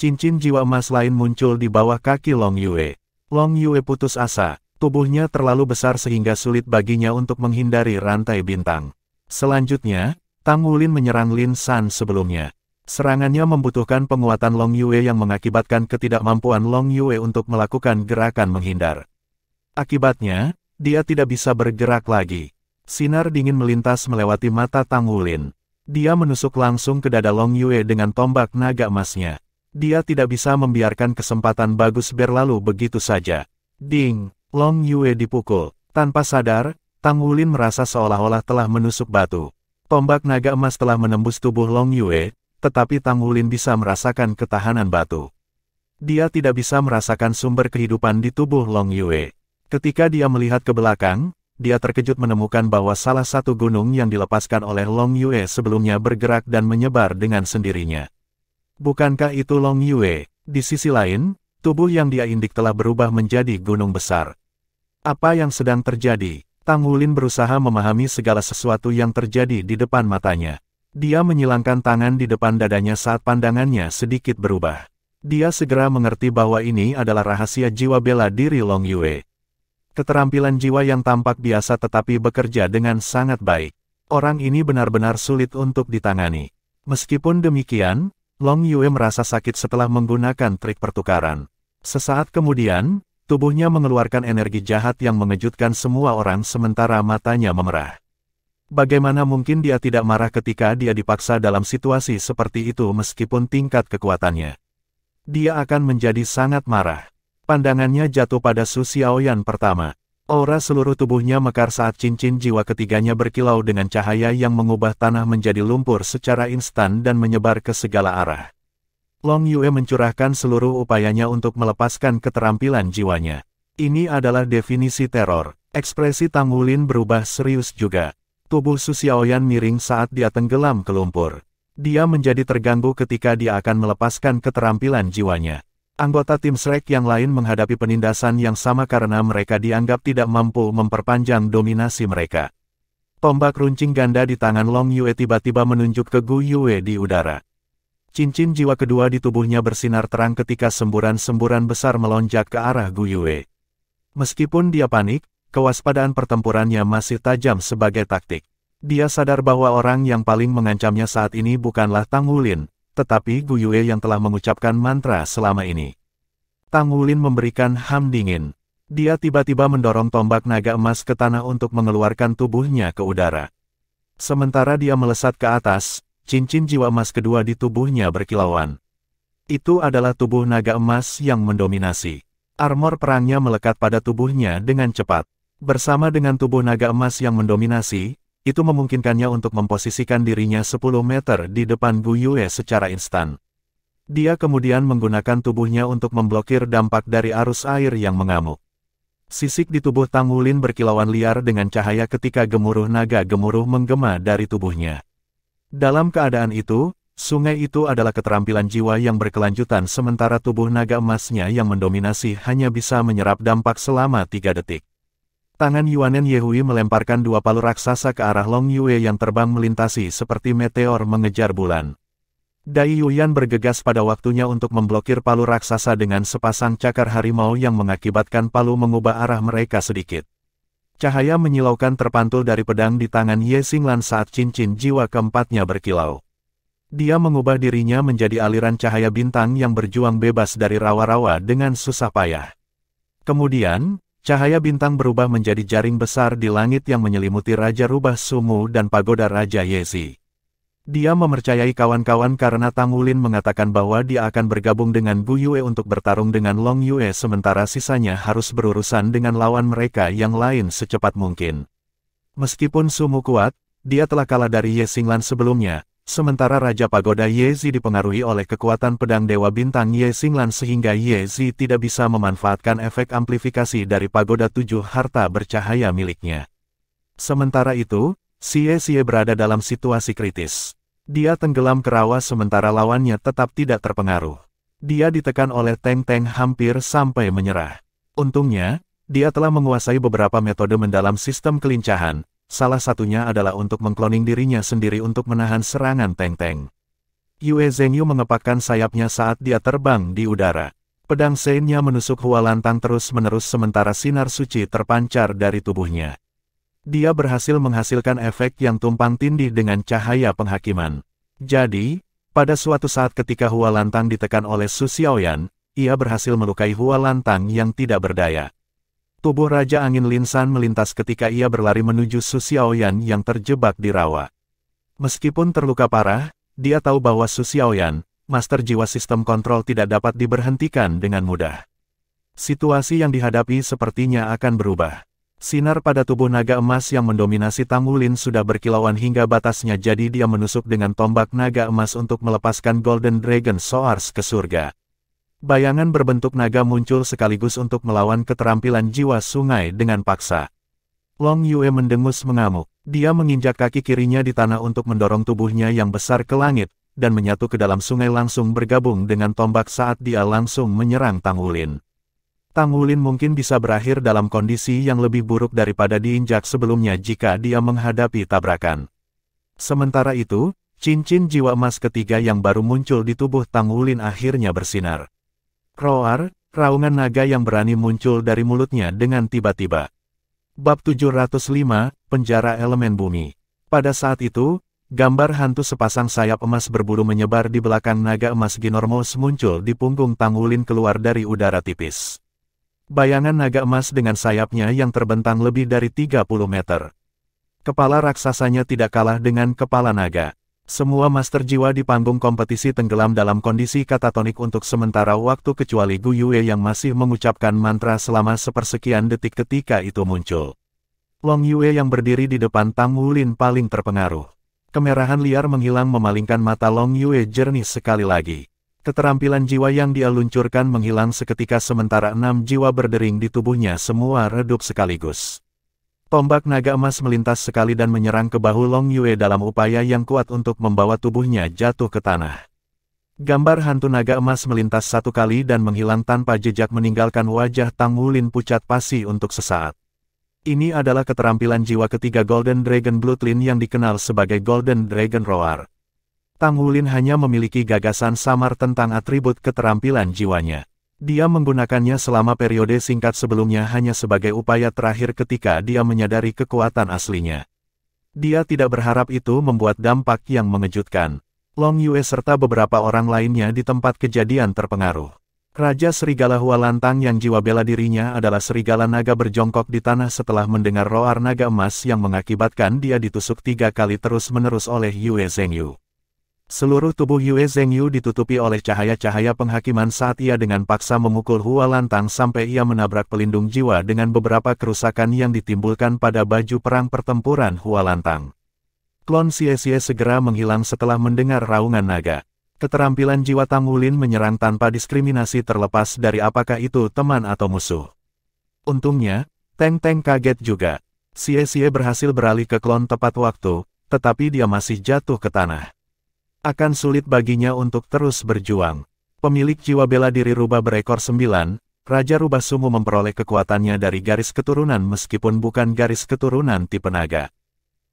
Cincin jiwa emas lain muncul di bawah kaki Long Yue. Long Yue putus asa, tubuhnya terlalu besar sehingga sulit baginya untuk menghindari rantai bintang. Selanjutnya, Tang Wulin menyerang Lin San sebelumnya. Serangannya membutuhkan penguatan Long Yue yang mengakibatkan ketidakmampuan Long Yue untuk melakukan gerakan menghindar. Akibatnya, dia tidak bisa bergerak lagi. Sinar dingin melintas melewati mata Tang Wulin. Dia menusuk langsung ke dada Long Yue dengan tombak naga emasnya. Dia tidak bisa membiarkan kesempatan bagus berlalu begitu saja. Ding! Long Yue dipukul. Tanpa sadar, Tang Wulin merasa seolah-olah telah menusuk batu. Tombak naga emas telah menembus tubuh Long Yue, tetapi Tang Wulin bisa merasakan ketahanan batu. Dia tidak bisa merasakan sumber kehidupan di tubuh Long Yue. Ketika dia melihat ke belakang, dia terkejut menemukan bahwa salah satu gunung yang dilepaskan oleh Long Yue sebelumnya bergerak dan menyebar dengan sendirinya. Bukankah itu Long Yue? Di sisi lain, tubuh yang dia indik telah berubah menjadi gunung besar. Apa yang sedang terjadi? Tang Wulin berusaha memahami segala sesuatu yang terjadi di depan matanya. Dia menyilangkan tangan di depan dadanya saat pandangannya sedikit berubah. Dia segera mengerti bahwa ini adalah rahasia jiwa bela diri Long Yue. Keterampilan jiwa yang tampak biasa tetapi bekerja dengan sangat baik. Orang ini benar-benar sulit untuk ditangani. Meskipun demikian, Long Yue merasa sakit setelah menggunakan trik pertukaran. Sesaat kemudian, tubuhnya mengeluarkan energi jahat yang mengejutkan semua orang sementara matanya memerah. Bagaimana mungkin dia tidak marah ketika dia dipaksa dalam situasi seperti itu meskipun tingkat kekuatannya? Dia akan menjadi sangat marah. Pandangannya jatuh pada Su Xiaoyan pertama. Aura seluruh tubuhnya mekar saat cincin jiwa ketiganya berkilau dengan cahaya yang mengubah tanah menjadi lumpur secara instan dan menyebar ke segala arah. Long Yue mencurahkan seluruh upayanya untuk melepaskan keterampilan jiwanya. Ini adalah definisi teror. Ekspresi Tang Wulin berubah serius juga. Tubuh Su Xiaoyan miring saat dia tenggelam ke lumpur. Dia menjadi terganggu ketika dia akan melepaskan keterampilan jiwanya. Anggota tim Shrek yang lain menghadapi penindasan yang sama karena mereka dianggap tidak mampu memperpanjang dominasi mereka. Tombak runcing ganda di tangan Long Yue tiba-tiba menunjuk ke Gu Yue di udara. Cincin jiwa kedua di tubuhnya bersinar terang ketika semburan-semburan besar melonjak ke arah Gu Yue. Meskipun dia panik, kewaspadaan pertempurannya masih tajam sebagai taktik. Dia sadar bahwa orang yang paling mengancamnya saat ini bukanlah Tang Wulin, tetapi Gu Yue yang telah mengucapkan mantra selama ini. Tang Wulin memberikan ham dingin. Dia tiba-tiba mendorong tombak naga emas ke tanah untuk mengeluarkan tubuhnya ke udara. Sementara dia melesat ke atas, cincin jiwa emas kedua di tubuhnya berkilauan. Itu adalah tubuh naga emas yang mendominasi. Armor perangnya melekat pada tubuhnya dengan cepat. Bersama dengan tubuh naga emas yang mendominasi, itu memungkinkannya untuk memposisikan dirinya 10 meter di depan Gu Yue secara instan. Dia kemudian menggunakan tubuhnya untuk memblokir dampak dari arus air yang mengamuk. Sisik di tubuh Tang Wulin berkilauan liar dengan cahaya ketika gemuruh naga gemuruh menggema dari tubuhnya. Dalam keadaan itu, sungai itu adalah keterampilan jiwa yang berkelanjutan sementara tubuh naga emasnya yang mendominasi hanya bisa menyerap dampak selama 3 detik. Tangan Yuanen Yehui melemparkan 2 palu raksasa ke arah Long Yue yang terbang melintasi seperti meteor mengejar bulan. Dai Yuyan bergegas pada waktunya untuk memblokir palu raksasa dengan sepasang cakar harimau yang mengakibatkan palu mengubah arah mereka sedikit. Cahaya menyilaukan terpantul dari pedang di tangan Ye Xinglan saat cincin jiwa keempatnya berkilau. Dia mengubah dirinya menjadi aliran cahaya bintang yang berjuang bebas dari rawa-rawa dengan susah payah. Kemudian, cahaya bintang berubah menjadi jaring besar di langit yang menyelimuti Raja Rubah Sumu dan pagoda Raja Yezi. Dia mempercayai kawan-kawan karena Tang Wulin mengatakan bahwa dia akan bergabung dengan Gu Yue untuk bertarung dengan Long Yue sementara sisanya harus berurusan dengan lawan mereka yang lain secepat mungkin. Meskipun Sumu kuat, dia telah kalah dari Ye Xinglan sebelumnya, sementara Raja Pagoda Yezi dipengaruhi oleh kekuatan pedang Dewa Bintang Ye Xinglan sehingga Yezi tidak bisa memanfaatkan efek amplifikasi dari Pagoda 7 harta bercahaya miliknya. Sementara itu, Xie berada dalam situasi kritis. Dia tenggelam ke rawa sementara lawannya tetap tidak terpengaruh. Dia ditekan oleh Teng Teng hampir sampai menyerah. Untungnya, dia telah menguasai beberapa metode mendalam sistem kelincahan. Salah satunya adalah untuk mengkloning dirinya sendiri untuk menahan serangan Teng Teng. Yue Zhengyu mengepakkan sayapnya saat dia terbang di udara. Pedang Shen-nya menusuk Hua Lantang terus-menerus sementara sinar suci terpancar dari tubuhnya. Dia berhasil menghasilkan efek yang tumpang tindih dengan cahaya penghakiman. Jadi, pada suatu saat ketika Hua Lantang ditekan oleh Su Xiaoyan, ia berhasil melukai Hua Lantang yang tidak berdaya. Tubuh Raja Angin Linsan melintas ketika ia berlari menuju Su Xiaoyan yang terjebak di rawa. Meskipun terluka parah, dia tahu bahwa Su Xiaoyan, Master Jiwa Sistem Kontrol tidak dapat diberhentikan dengan mudah. Situasi yang dihadapi sepertinya akan berubah. Sinar pada tubuh naga emas yang mendominasi Tang Wulin sudah berkilauan hingga batasnya, jadi dia menusuk dengan tombak naga emas untuk melepaskan Golden Dragon Swords ke surga. Bayangan berbentuk naga muncul sekaligus untuk melawan keterampilan jiwa sungai dengan paksa. Long Yue mendengus mengamuk. Dia menginjak kaki kirinya di tanah untuk mendorong tubuhnya yang besar ke langit, dan menyatu ke dalam sungai langsung bergabung dengan tombak saat dia langsung menyerang Tang Wulin. Tang Wulin mungkin bisa berakhir dalam kondisi yang lebih buruk daripada diinjak sebelumnya jika dia menghadapi tabrakan. Sementara itu, cincin jiwa emas ketiga yang baru muncul di tubuh Tang Wulin akhirnya bersinar. Roar, raungan naga yang berani muncul dari mulutnya dengan tiba-tiba. Bab 705, Penjara Elemen Bumi. Pada saat itu, gambar hantu sepasang sayap emas berbulu menyebar di belakang naga emas Ginormos muncul di punggung Tang Wulin keluar dari udara tipis. Bayangan naga emas dengan sayapnya yang terbentang lebih dari 30 meter. Kepala raksasanya tidak kalah dengan kepala naga. Semua master jiwa di panggung kompetisi tenggelam dalam kondisi katatonik untuk sementara waktu kecuali Gu Yue yang masih mengucapkan mantra selama sepersekian detik ketika itu muncul. Long Yue yang berdiri di depan Tang Wulin paling terpengaruh. Kemerahan liar menghilang memalingkan mata Long Yue jernih sekali lagi. Keterampilan jiwa yang dia luncurkan menghilang seketika sementara 6 jiwa berdering di tubuhnya semua redup sekaligus. Tombak naga emas melintas sekali dan menyerang ke bahu Long Yue dalam upaya yang kuat untuk membawa tubuhnya jatuh ke tanah. Gambar hantu naga emas melintas satu kali dan menghilang tanpa jejak meninggalkan wajah Tang Wulin pucat pasi untuk sesaat. Ini adalah keterampilan jiwa ketiga Golden Dragon Bloodline yang dikenal sebagai Golden Dragon Roar. Tang Wulin hanya memiliki gagasan samar tentang atribut keterampilan jiwanya. Dia menggunakannya selama periode singkat sebelumnya hanya sebagai upaya terakhir ketika dia menyadari kekuatan aslinya. Dia tidak berharap itu membuat dampak yang mengejutkan. Long Yue serta beberapa orang lainnya di tempat kejadian terpengaruh. Raja Serigala Hua Lantang yang jiwa bela dirinya adalah serigala naga berjongkok di tanah setelah mendengar roar naga emas yang mengakibatkan dia ditusuk 3 kali terus-menerus oleh Yue Zhengyu. Seluruh tubuh Yue Zhengyu ditutupi oleh cahaya-cahaya penghakiman saat ia dengan paksa memukul Hua Lantang sampai ia menabrak pelindung jiwa dengan beberapa kerusakan yang ditimbulkan pada baju perang pertempuran Hua Lantang. Klon Xie segera menghilang setelah mendengar raungan naga. Keterampilan jiwa Tang Wulin menyerang tanpa diskriminasi terlepas dari apakah itu teman atau musuh. Untungnya, Teng Teng kaget juga. Xie berhasil beralih ke klon tepat waktu, tetapi dia masih jatuh ke tanah. Akan sulit baginya untuk terus berjuang. Pemilik jiwa bela diri rubah berekor 9, Raja Rubah Sumu memperoleh kekuatannya dari garis keturunan meskipun bukan garis keturunan tipe naga.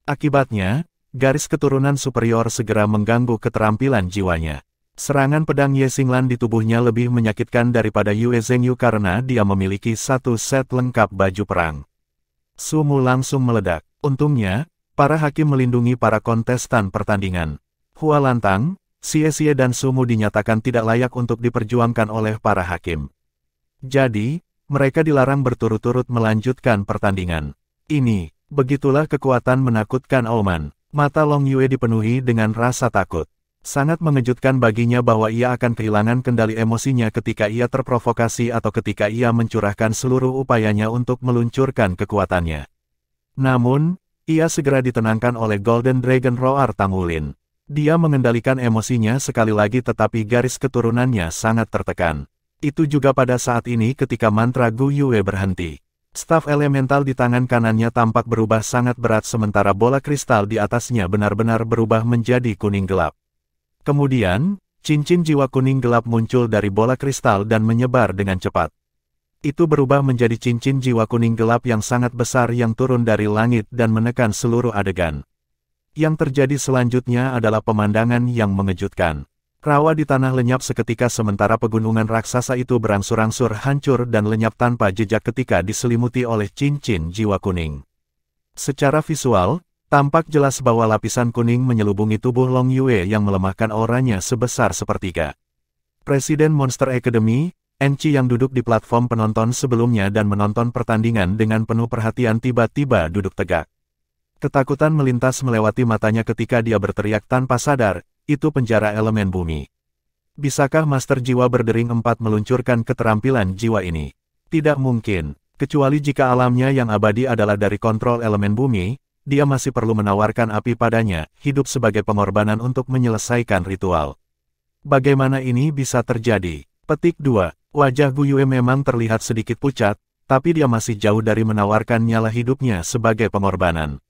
Akibatnya, garis keturunan superior segera mengganggu keterampilan jiwanya. Serangan pedang Ye Xinglan di tubuhnya lebih menyakitkan daripada Yue Zhengyu karena dia memiliki satu set lengkap baju perang. Sumu langsung meledak. Untungnya, para hakim melindungi para kontestan pertandingan. Hua Lantang, Xie dan Sumu dinyatakan tidak layak untuk diperjuangkan oleh para hakim. Jadi, mereka dilarang berturut-turut melanjutkan pertandingan. Begitulah kekuatan menakutkan Oman. Mata Long Yue dipenuhi dengan rasa takut. Sangat mengejutkan baginya bahwa ia akan kehilangan kendali emosinya ketika ia terprovokasi atau ketika ia mencurahkan seluruh upayanya untuk meluncurkan kekuatannya. Namun, ia segera ditenangkan oleh Golden Dragon Roar Tang Wulin. Dia mengendalikan emosinya sekali lagi tetapi garis keturunannya sangat tertekan. Itu juga pada saat ini ketika mantra Gu Yue berhenti. Staf elemental di tangan kanannya tampak berubah sangat berat sementara bola kristal di atasnya benar-benar berubah menjadi kuning gelap. Kemudian, cincin jiwa kuning gelap muncul dari bola kristal dan menyebar dengan cepat. Itu berubah menjadi cincin jiwa kuning gelap yang sangat besar yang turun dari langit dan menekan seluruh adegan. Yang terjadi selanjutnya adalah pemandangan yang mengejutkan. Rawa di tanah lenyap seketika sementara pegunungan raksasa itu berangsur-angsur hancur dan lenyap tanpa jejak ketika diselimuti oleh cincin jiwa kuning. Secara visual, tampak jelas bahwa lapisan kuning menyelubungi tubuh Long Yue yang melemahkan auranya sebesar sepertiga. Presiden Monster Academy, Enchi yang duduk di platform penonton sebelumnya dan menonton pertandingan dengan penuh perhatian tiba-tiba duduk tegak. Ketakutan melintas melewati matanya ketika dia berteriak tanpa sadar, itu penjara elemen bumi. Bisakah Master Jiwa Berdering 4 meluncurkan keterampilan jiwa ini? Tidak mungkin, kecuali jika alamnya yang abadi adalah dari kontrol elemen bumi, dia masih perlu menawarkan api padanya, hidup sebagai pengorbanan untuk menyelesaikan ritual. Bagaimana ini bisa terjadi? Petik 2. Wajah Gu Yue memang terlihat sedikit pucat, tapi dia masih jauh dari menawarkan nyala hidupnya sebagai pengorbanan.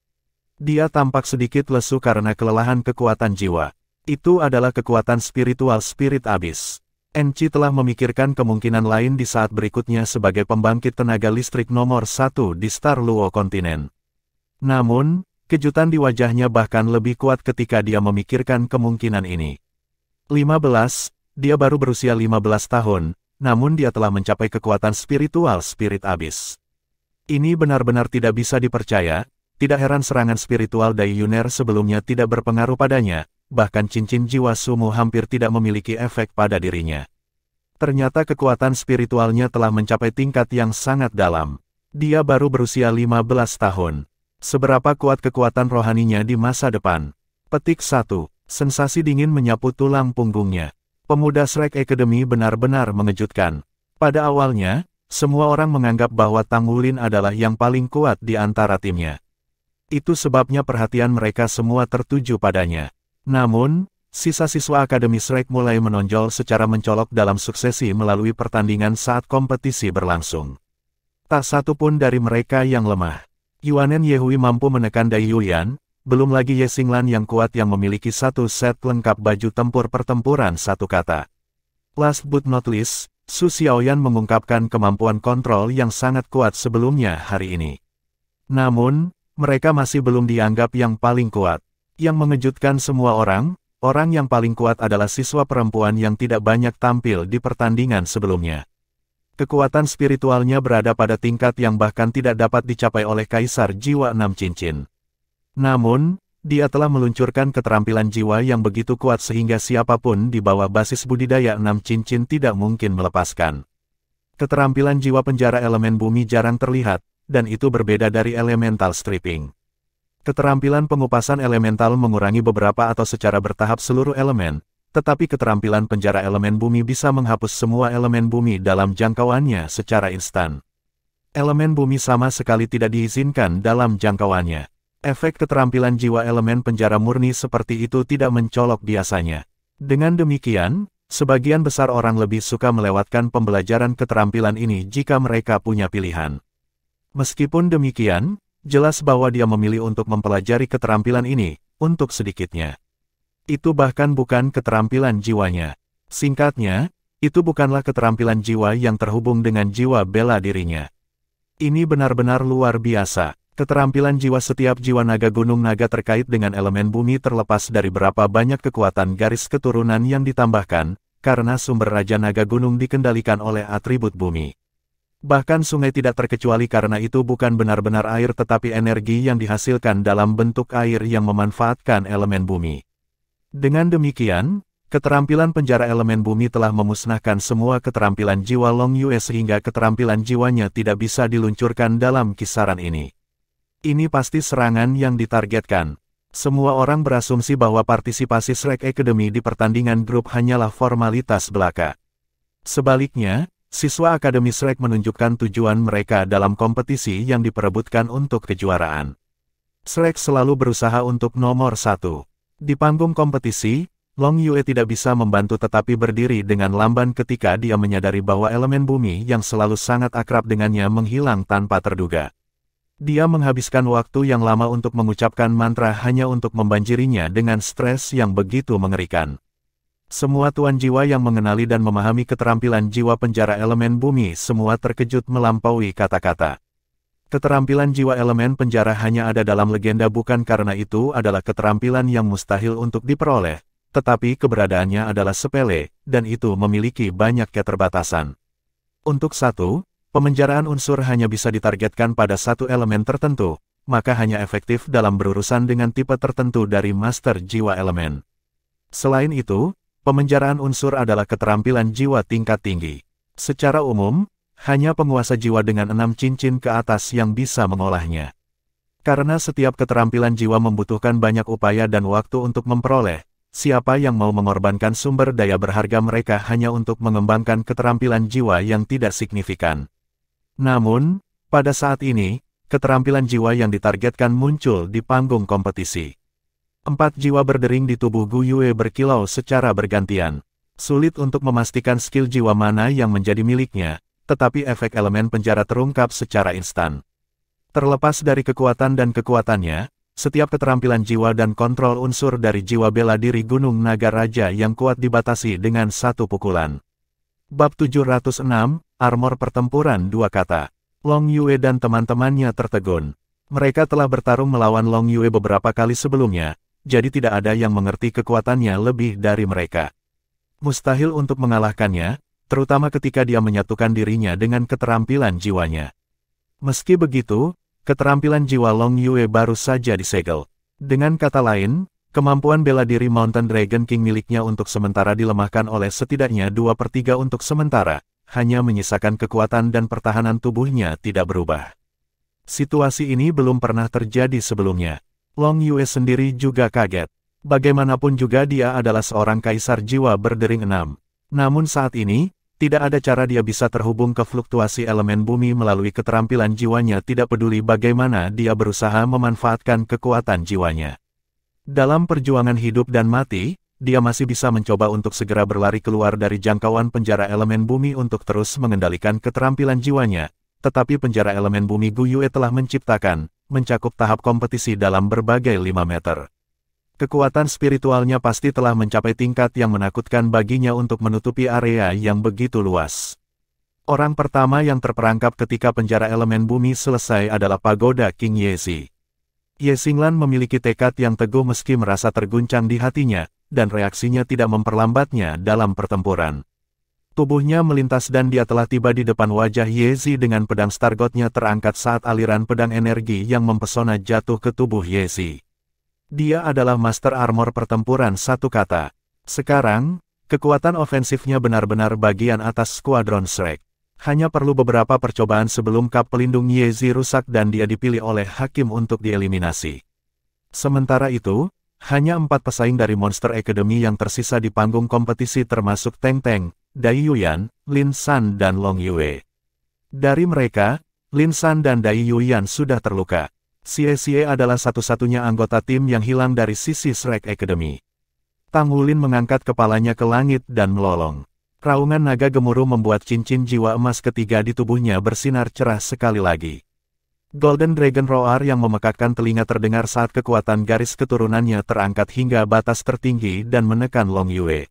Dia tampak sedikit lesu karena kelelahan kekuatan jiwa. Itu adalah kekuatan spiritual spirit abis. Enchi telah memikirkan kemungkinan lain di saat berikutnya sebagai pembangkit tenaga listrik nomor 1 di Star Luo kontinen. Namun, kejutan di wajahnya bahkan lebih kuat ketika dia memikirkan kemungkinan ini. 15, dia baru berusia 15 tahun, namun dia telah mencapai kekuatan spiritual spirit abis. Ini benar-benar tidak bisa dipercaya, tidak heran serangan spiritual Dai Yuner sebelumnya tidak berpengaruh padanya, bahkan cincin jiwa Sumu hampir tidak memiliki efek pada dirinya. Ternyata kekuatan spiritualnya telah mencapai tingkat yang sangat dalam. Dia baru berusia 15 tahun. Seberapa kuat kekuatan rohaninya di masa depan? Petik 1. Sensasi dingin menyapu tulang punggungnya. Pemuda Shrek Academy benar-benar mengejutkan. Pada awalnya, semua orang menganggap bahwa Tang Wulin adalah yang paling kuat di antara timnya. Itu sebabnya perhatian mereka semua tertuju padanya. Namun, sisa siswa Akademi Shrek mulai menonjol secara mencolok dalam suksesi melalui pertandingan saat kompetisi berlangsung. Tak satu pun dari mereka yang lemah. Yuanen Yehui mampu menekan Dai Yuyan, belum lagi Ye Xinglan yang kuat yang memiliki satu set lengkap baju tempur pertempuran satu kata. Last but not least, Su Xiaoyan mengungkapkan kemampuan kontrol yang sangat kuat sebelumnya hari ini. Namun, mereka masih belum dianggap yang paling kuat. Yang mengejutkan semua orang yang paling kuat adalah siswa perempuan yang tidak banyak tampil di pertandingan sebelumnya. Kekuatan spiritualnya berada pada tingkat yang bahkan tidak dapat dicapai oleh Kaisar Jiwa 6 Cincin. Namun, dia telah meluncurkan keterampilan jiwa yang begitu kuat sehingga siapapun di bawah basis budidaya 6 Cincin tidak mungkin melepaskan. Keterampilan jiwa penjara elemen bumi jarang terlihat, dan itu berbeda dari elemental stripping. Keterampilan pengupasan elemental mengurangi beberapa atau secara bertahap seluruh elemen, tetapi keterampilan penjara elemen bumi bisa menghapus semua elemen bumi dalam jangkauannya secara instan. Elemen bumi sama sekali tidak diizinkan dalam jangkauannya. Efek keterampilan jiwa elemen penjara murni seperti itu tidak mencolok biasanya. Dengan demikian, sebagian besar orang lebih suka melewatkan pembelajaran keterampilan ini jika mereka punya pilihan. Meskipun demikian, jelas bahwa dia memilih untuk mempelajari keterampilan ini, untuk sedikitnya. Itu bahkan bukan keterampilan jiwanya. Singkatnya, itu bukanlah keterampilan jiwa yang terhubung dengan jiwa bela dirinya. Ini benar-benar luar biasa. Keterampilan jiwa setiap jiwa naga gunung naga terkait dengan elemen bumi terlepas dari berapa banyak kekuatan garis keturunan yang ditambahkan, karena sumber Raja Naga Gunung dikendalikan oleh atribut bumi. Bahkan sungai tidak terkecuali karena itu bukan benar-benar air tetapi energi yang dihasilkan dalam bentuk air yang memanfaatkan elemen bumi. Dengan demikian, keterampilan penjara elemen bumi telah memusnahkan semua keterampilan jiwa Long Yue sehingga keterampilan jiwanya tidak bisa diluncurkan dalam kisaran ini. Ini pasti serangan yang ditargetkan. Semua orang berasumsi bahwa partisipasi Shrek Academy di pertandingan grup hanyalah formalitas belaka. Sebaliknya, siswa Akademi Shrek menunjukkan tujuan mereka dalam kompetisi yang diperebutkan untuk kejuaraan. Shrek selalu berusaha untuk nomor 1. Di panggung kompetisi, Long Yue tidak bisa membantu tetapi berdiri dengan lamban ketika dia menyadari bahwa elemen bumi yang selalu sangat akrab dengannya menghilang tanpa terduga. Dia menghabiskan waktu yang lama untuk mengucapkan mantra hanya untuk membanjirinya dengan stres yang begitu mengerikan. Semua tuan jiwa yang mengenali dan memahami keterampilan jiwa penjara elemen bumi semua terkejut melampaui kata-kata. Keterampilan jiwa elemen penjara hanya ada dalam legenda bukan karena itu adalah keterampilan yang mustahil untuk diperoleh, tetapi keberadaannya adalah sepele, dan itu memiliki banyak keterbatasan. Untuk satu, pemenjaraan unsur hanya bisa ditargetkan pada satu elemen tertentu, maka hanya efektif dalam berurusan dengan tipe tertentu dari Master Jiwa Elemen. Selain itu, pemenjaraan unsur adalah keterampilan jiwa tingkat tinggi. Secara umum, hanya penguasa jiwa dengan 6 cincin ke atas yang bisa mengolahnya. Karena setiap keterampilan jiwa membutuhkan banyak upaya dan waktu untuk memperoleh, siapa yang mau mengorbankan sumber daya berharga mereka hanya untuk mengembangkan keterampilan jiwa yang tidak signifikan. Namun, pada saat ini, keterampilan jiwa yang ditargetkan muncul di panggung kompetisi. 4 jiwa berdering di tubuh Gu Yue berkilau secara bergantian. Sulit untuk memastikan skill jiwa mana yang menjadi miliknya, tetapi efek elemen penjara terungkap secara instan. Terlepas dari kekuatan dan kekuatannya, setiap keterampilan jiwa dan kontrol unsur dari jiwa bela diri Gunung Naga Raja yang kuat dibatasi dengan satu pukulan. Bab 706, Armor Pertempuran 2 kata. Long Yue dan teman-temannya tertegun. Mereka telah bertarung melawan Long Yue beberapa kali sebelumnya, jadi tidak ada yang mengerti kekuatannya lebih dari mereka. Mustahil untuk mengalahkannya, terutama ketika dia menyatukan dirinya dengan keterampilan jiwanya. Meski begitu, keterampilan jiwa Long Yue baru saja disegel. Dengan kata lain, kemampuan bela diri Mountain Dragon King miliknya untuk sementara dilemahkan oleh setidaknya 2/3 untuk sementara, hanya menyisakan kekuatan dan pertahanan tubuhnya tidak berubah. Situasi ini belum pernah terjadi sebelumnya. Long Yue sendiri juga kaget. Bagaimanapun juga dia adalah seorang kaisar jiwa berdering 6. Namun saat ini, tidak ada cara dia bisa terhubung ke fluktuasi elemen bumi melalui keterampilan jiwanya, tidak peduli bagaimana dia berusaha memanfaatkan kekuatan jiwanya. Dalam perjuangan hidup dan mati, dia masih bisa mencoba untuk segera berlari keluar dari jangkauan penjara elemen bumi untuk terus mengendalikan keterampilan jiwanya, tetapi penjara elemen bumi Gu Yue telah menciptakan, mencakup tahap kompetisi dalam berbagai 5 meter. Kekuatan spiritualnya pasti telah mencapai tingkat yang menakutkan baginya untuk menutupi area yang begitu luas. Orang pertama yang terperangkap ketika penjara elemen bumi selesai adalah Pagoda King Yezi. Ye Xinglan memiliki tekad yang teguh meski merasa terguncang di hatinya, dan reaksinya tidak memperlambatnya dalam pertempuran. Tubuhnya melintas dan dia telah tiba di depan wajah Yezi dengan pedang Stargotnya terangkat saat aliran pedang energi yang mempesona jatuh ke tubuh Yezi. Dia adalah Master Armor Pertempuran 1 kata. Sekarang, kekuatan ofensifnya benar-benar bagian atas skuadron Shrek. Hanya perlu beberapa percobaan sebelum kap pelindung Yezi rusak dan dia dipilih oleh hakim untuk dieliminasi. Sementara itu, hanya 4 pesaing dari Monster Academy yang tersisa di panggung kompetisi termasuk Teng Teng, Dai Yuyan, Lin San dan Long Yue. Dari mereka, Lin San dan Dai Yuyan sudah terluka. Xie adalah satu-satunya anggota tim yang hilang dari sisi Shrek Academy. Tang Wulin mengangkat kepalanya ke langit dan melolong. Raungan naga gemuruh membuat cincin jiwa emas ketiga di tubuhnya bersinar cerah sekali lagi. Golden Dragon Roar yang memekakkan telinga terdengar saat kekuatan garis keturunannya terangkat hingga batas tertinggi dan menekan Long Yue.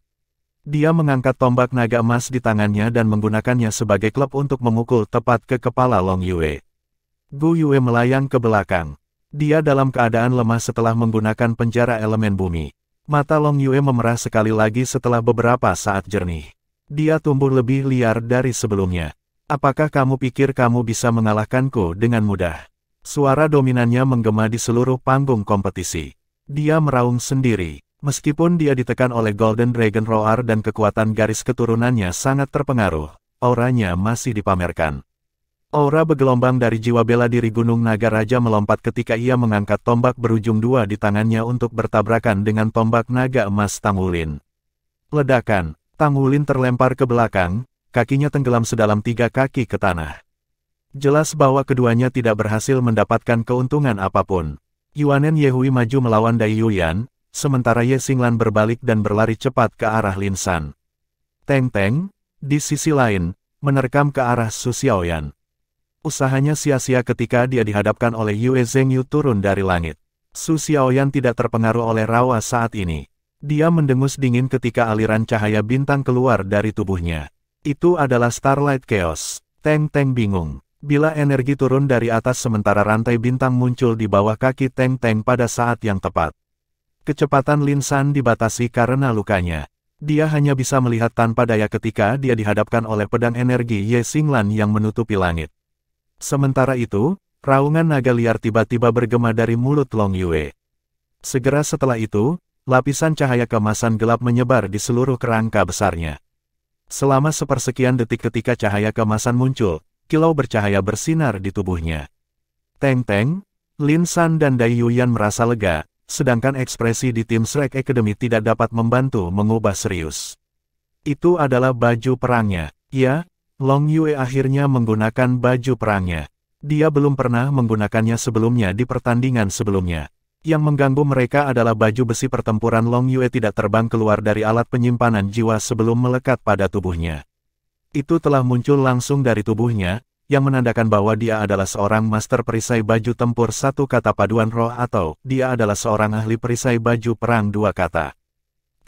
Dia mengangkat tombak naga emas di tangannya dan menggunakannya sebagai klub untuk memukul tepat ke kepala Long Yue. Gu Yue melayang ke belakang. Dia dalam keadaan lemah setelah menggunakan penjara elemen bumi. Mata Long Yue memerah sekali lagi setelah beberapa saat jernih. Dia tumbuh lebih liar dari sebelumnya. Apakah kamu pikir kamu bisa mengalahkanku dengan mudah? Suara dominannya menggema di seluruh panggung kompetisi. Dia meraung sendiri. Meskipun dia ditekan oleh Golden Dragon Roar dan kekuatan garis keturunannya sangat terpengaruh, auranya masih dipamerkan. Aura bergelombang dari jiwa bela diri Gunung Naga Raja melompat ketika ia mengangkat tombak berujung 2 di tangannya untuk bertabrakan dengan tombak naga emas Tang Wulin. Ledakan, Tang Wulin terlempar ke belakang, kakinya tenggelam sedalam 3 kaki ke tanah. Jelas bahwa keduanya tidak berhasil mendapatkan keuntungan apapun. Yuanen Yehui maju melawan Dai Yuyan, sementara Ye Xinglan berbalik dan berlari cepat ke arah Lin San. Teng Teng, di sisi lain, menerkam ke arah Su Xiaoyan. Usahanya sia-sia ketika dia dihadapkan oleh Yue Zhengyu turun dari langit. Su Xiaoyan tidak terpengaruh oleh rawa saat ini. Dia mendengus dingin ketika aliran cahaya bintang keluar dari tubuhnya. Itu adalah Starlight Chaos. Teng Teng bingung. Bila energi turun dari atas sementara rantai bintang muncul di bawah kaki Teng Teng pada saat yang tepat. Kecepatan Lin San dibatasi karena lukanya. Dia hanya bisa melihat tanpa daya ketika dia dihadapkan oleh pedang energi Ye Xinglan yang menutupi langit. Sementara itu, Raungan naga liar tiba-tiba bergema dari mulut Long Yue. Segera setelah itu, lapisan cahaya keemasan gelap menyebar di seluruh kerangka besarnya. Selama sepersekian detik ketika cahaya keemasan muncul, kilau bercahaya bersinar di tubuhnya. Teng Teng, Lin San dan Dai Yuyan merasa lega, sedangkan ekspresi di tim Shrek Academy tidak dapat membantu mengubah serius. Itu adalah baju perangnya. Ya, Long Yue akhirnya menggunakan baju perangnya. Dia belum pernah menggunakannya sebelumnya di pertandingan sebelumnya. Yang mengganggu mereka adalah baju besi pertempuran Long Yue tidak terbang keluar dari alat penyimpanan jiwa sebelum melekat pada tubuhnya. Itu telah muncul langsung dari tubuhnya, yang menandakan bahwa dia adalah seorang master perisai baju tempur satu kata paduan roh atau dia adalah seorang ahli perisai baju perang dua kata.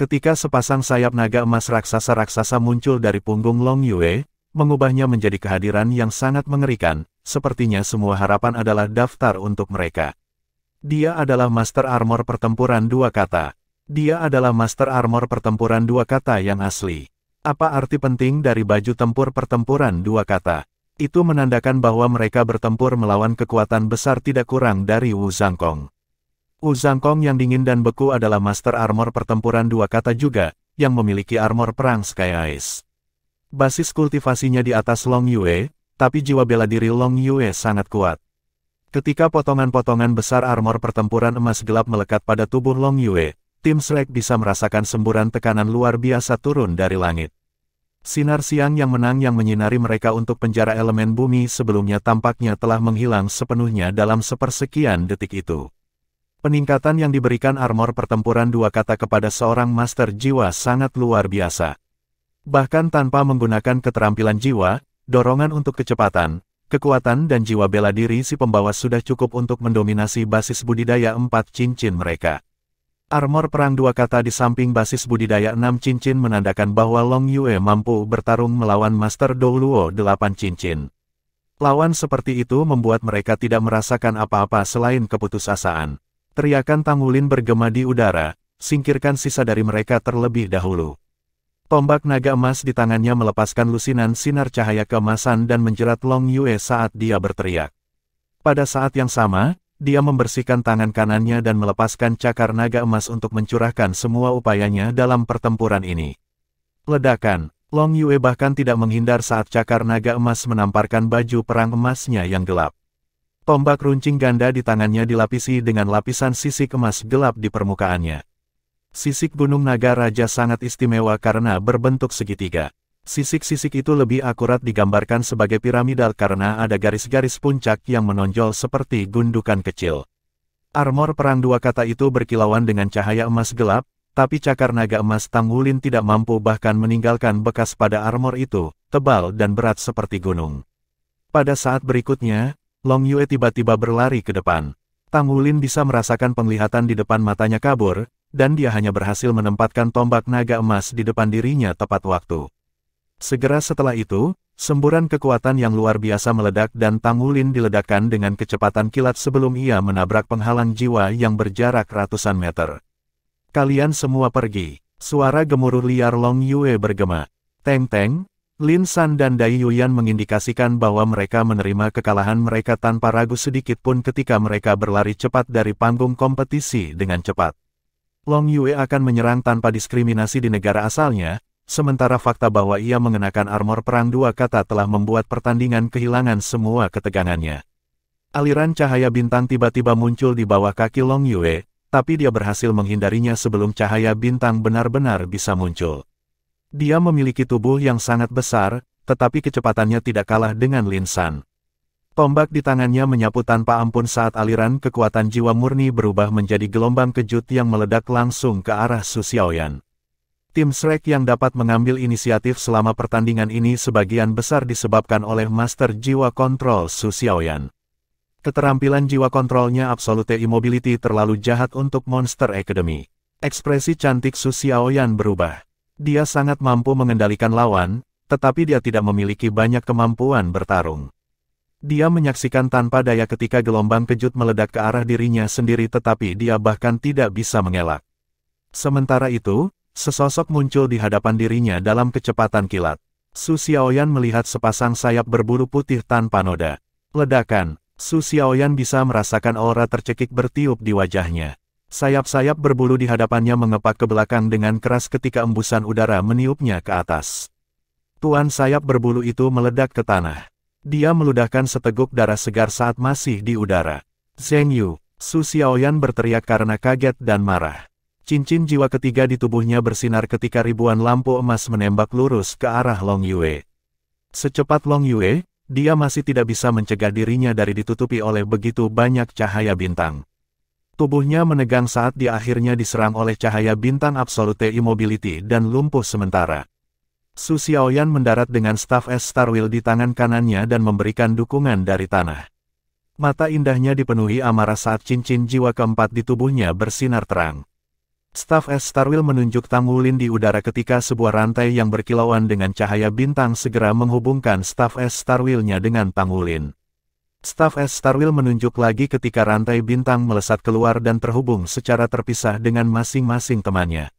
Ketika sepasang sayap naga emas raksasa-raksasa muncul dari punggung Long Yue, mengubahnya menjadi kehadiran yang sangat mengerikan, sepertinya semua harapan adalah daftar untuk mereka. Dia adalah Master Armor Pertempuran dua kata. Dia adalah Master Armor Pertempuran dua kata yang asli. Apa arti penting dari baju tempur pertempuran dua kata? Itu menandakan bahwa mereka bertempur melawan kekuatan besar tidak kurang dari Wu Zhangkong. Wu Zhangkong yang dingin dan beku adalah Master Armor Pertempuran dua kata juga, yang memiliki armor perang Sky Ice. Basis kultivasinya di atas Long Yue, tapi jiwa bela diri Long Yue sangat kuat. Ketika potongan-potongan besar armor pertempuran emas gelap melekat pada tubuh Long Yue, tim Shrek bisa merasakan semburan tekanan luar biasa turun dari langit. Sinar siang yang menang yang menyinari mereka untuk penjara elemen bumi sebelumnya tampaknya telah menghilang sepenuhnya dalam sepersekian detik itu. Peningkatan yang diberikan armor pertempuran dua kata kepada seorang master jiwa sangat luar biasa. Bahkan tanpa menggunakan keterampilan jiwa, dorongan untuk kecepatan, kekuatan dan jiwa bela diri si pembawa sudah cukup untuk mendominasi basis budidaya 4 cincin mereka. Armor perang dua kata di samping basis budidaya 6 cincin menandakan bahwa Long Yue mampu bertarung melawan Master Dou Luo 8 cincin. Lawan seperti itu membuat mereka tidak merasakan apa-apa selain keputusasaan. Teriakan Tang Wulin bergema di udara, singkirkan sisa dari mereka terlebih dahulu. Tombak naga emas di tangannya melepaskan lusinan sinar cahaya keemasan dan menjerat Long Yue saat dia berteriak. Pada saat yang sama, dia membersihkan tangan kanannya dan melepaskan cakar naga emas untuk mencurahkan semua upayanya dalam pertempuran ini. Ledakan, Long Yue bahkan tidak menghindar saat cakar naga emas menamparkan baju perang emasnya yang gelap. Tombak runcing ganda di tangannya dilapisi dengan lapisan sisik emas gelap di permukaannya. Sisik Gunung Naga Raja sangat istimewa karena berbentuk segitiga. Sisik-sisik itu lebih akurat digambarkan sebagai piramidal karena ada garis-garis puncak yang menonjol seperti gundukan kecil. Armor perang dua kata itu berkilauan dengan cahaya emas gelap, tapi cakar naga emas Tang Wulin tidak mampu bahkan meninggalkan bekas pada armor itu, tebal dan berat seperti gunung. Pada saat berikutnya, Long Yue tiba-tiba berlari ke depan. Tang Wulin bisa merasakan penglihatan di depan matanya kabur, dan dia hanya berhasil menempatkan tombak naga emas di depan dirinya tepat waktu. Segera setelah itu, semburan kekuatan yang luar biasa meledak dan Tang Wulin diledakkan dengan kecepatan kilat sebelum ia menabrak penghalang jiwa yang berjarak ratusan meter. Kalian semua pergi. Suara gemuruh liar Long Yue bergema. Teng Teng, Lin San dan Dai Yuyan mengindikasikan bahwa mereka menerima kekalahan mereka tanpa ragu sedikit pun ketika mereka berlari cepat dari panggung kompetisi dengan cepat. Long Yue akan menyerang tanpa diskriminasi di negara asalnya, sementara fakta bahwa ia mengenakan armor perang dua kata telah membuat pertandingan kehilangan semua ketegangannya. Aliran cahaya bintang tiba-tiba muncul di bawah kaki Long Yue, tapi dia berhasil menghindarinya sebelum cahaya bintang benar-benar bisa muncul. Dia memiliki tubuh yang sangat besar, tetapi kecepatannya tidak kalah dengan Lin San. Tombak di tangannya menyapu tanpa ampun saat aliran kekuatan jiwa murni berubah menjadi gelombang kejut yang meledak langsung ke arah Su Xiaoyan. Tim Shrek yang dapat mengambil inisiatif selama pertandingan ini sebagian besar disebabkan oleh Master Jiwa Kontrol Su Xiaoyan. Keterampilan jiwa kontrolnya Absolute Immobility terlalu jahat untuk Monster Academy. Ekspresi cantik Su Xiaoyan berubah. Dia sangat mampu mengendalikan lawan, tetapi dia tidak memiliki banyak kemampuan bertarung. Dia menyaksikan tanpa daya ketika gelombang kejut meledak ke arah dirinya sendiri tetapi dia bahkan tidak bisa mengelak. Sementara itu, sesosok muncul di hadapan dirinya dalam kecepatan kilat. Su Xiaoyan melihat sepasang sayap berbulu putih tanpa noda. Ledakan, Su Xiaoyan bisa merasakan aura tercekik bertiup di wajahnya. Sayap-sayap berbulu di hadapannya mengepak ke belakang dengan keras ketika embusan udara meniupnya ke atas. Tuan sayap berbulu itu meledak ke tanah. Dia meludahkan seteguk darah segar saat masih di udara. Zheng Yu, Su Xiaoyan berteriak karena kaget dan marah. Cincin jiwa ketiga di tubuhnya bersinar ketika ribuan lampu emas menembak lurus ke arah Long Yue. Secepat Long Yue, dia masih tidak bisa mencegah dirinya dari ditutupi oleh begitu banyak cahaya bintang. Tubuhnya menegang saat dia akhirnya diserang oleh cahaya bintang Absolute Immobility dan lumpuh sementara. Su Xiaoyan mendarat dengan staf es Starwheel di tangan kanannya dan memberikan dukungan dari tanah. Mata indahnya dipenuhi amarah saat cincin jiwa keempat di tubuhnya bersinar terang. Staf es Starwheel menunjuk Tang Wulin di udara ketika sebuah rantai yang berkilauan dengan cahaya bintang segera menghubungkan staf es Starwheel-nya dengan Tang Wulin. Staf es Starwheel menunjuk lagi ketika rantai bintang melesat keluar dan terhubung secara terpisah dengan masing-masing temannya.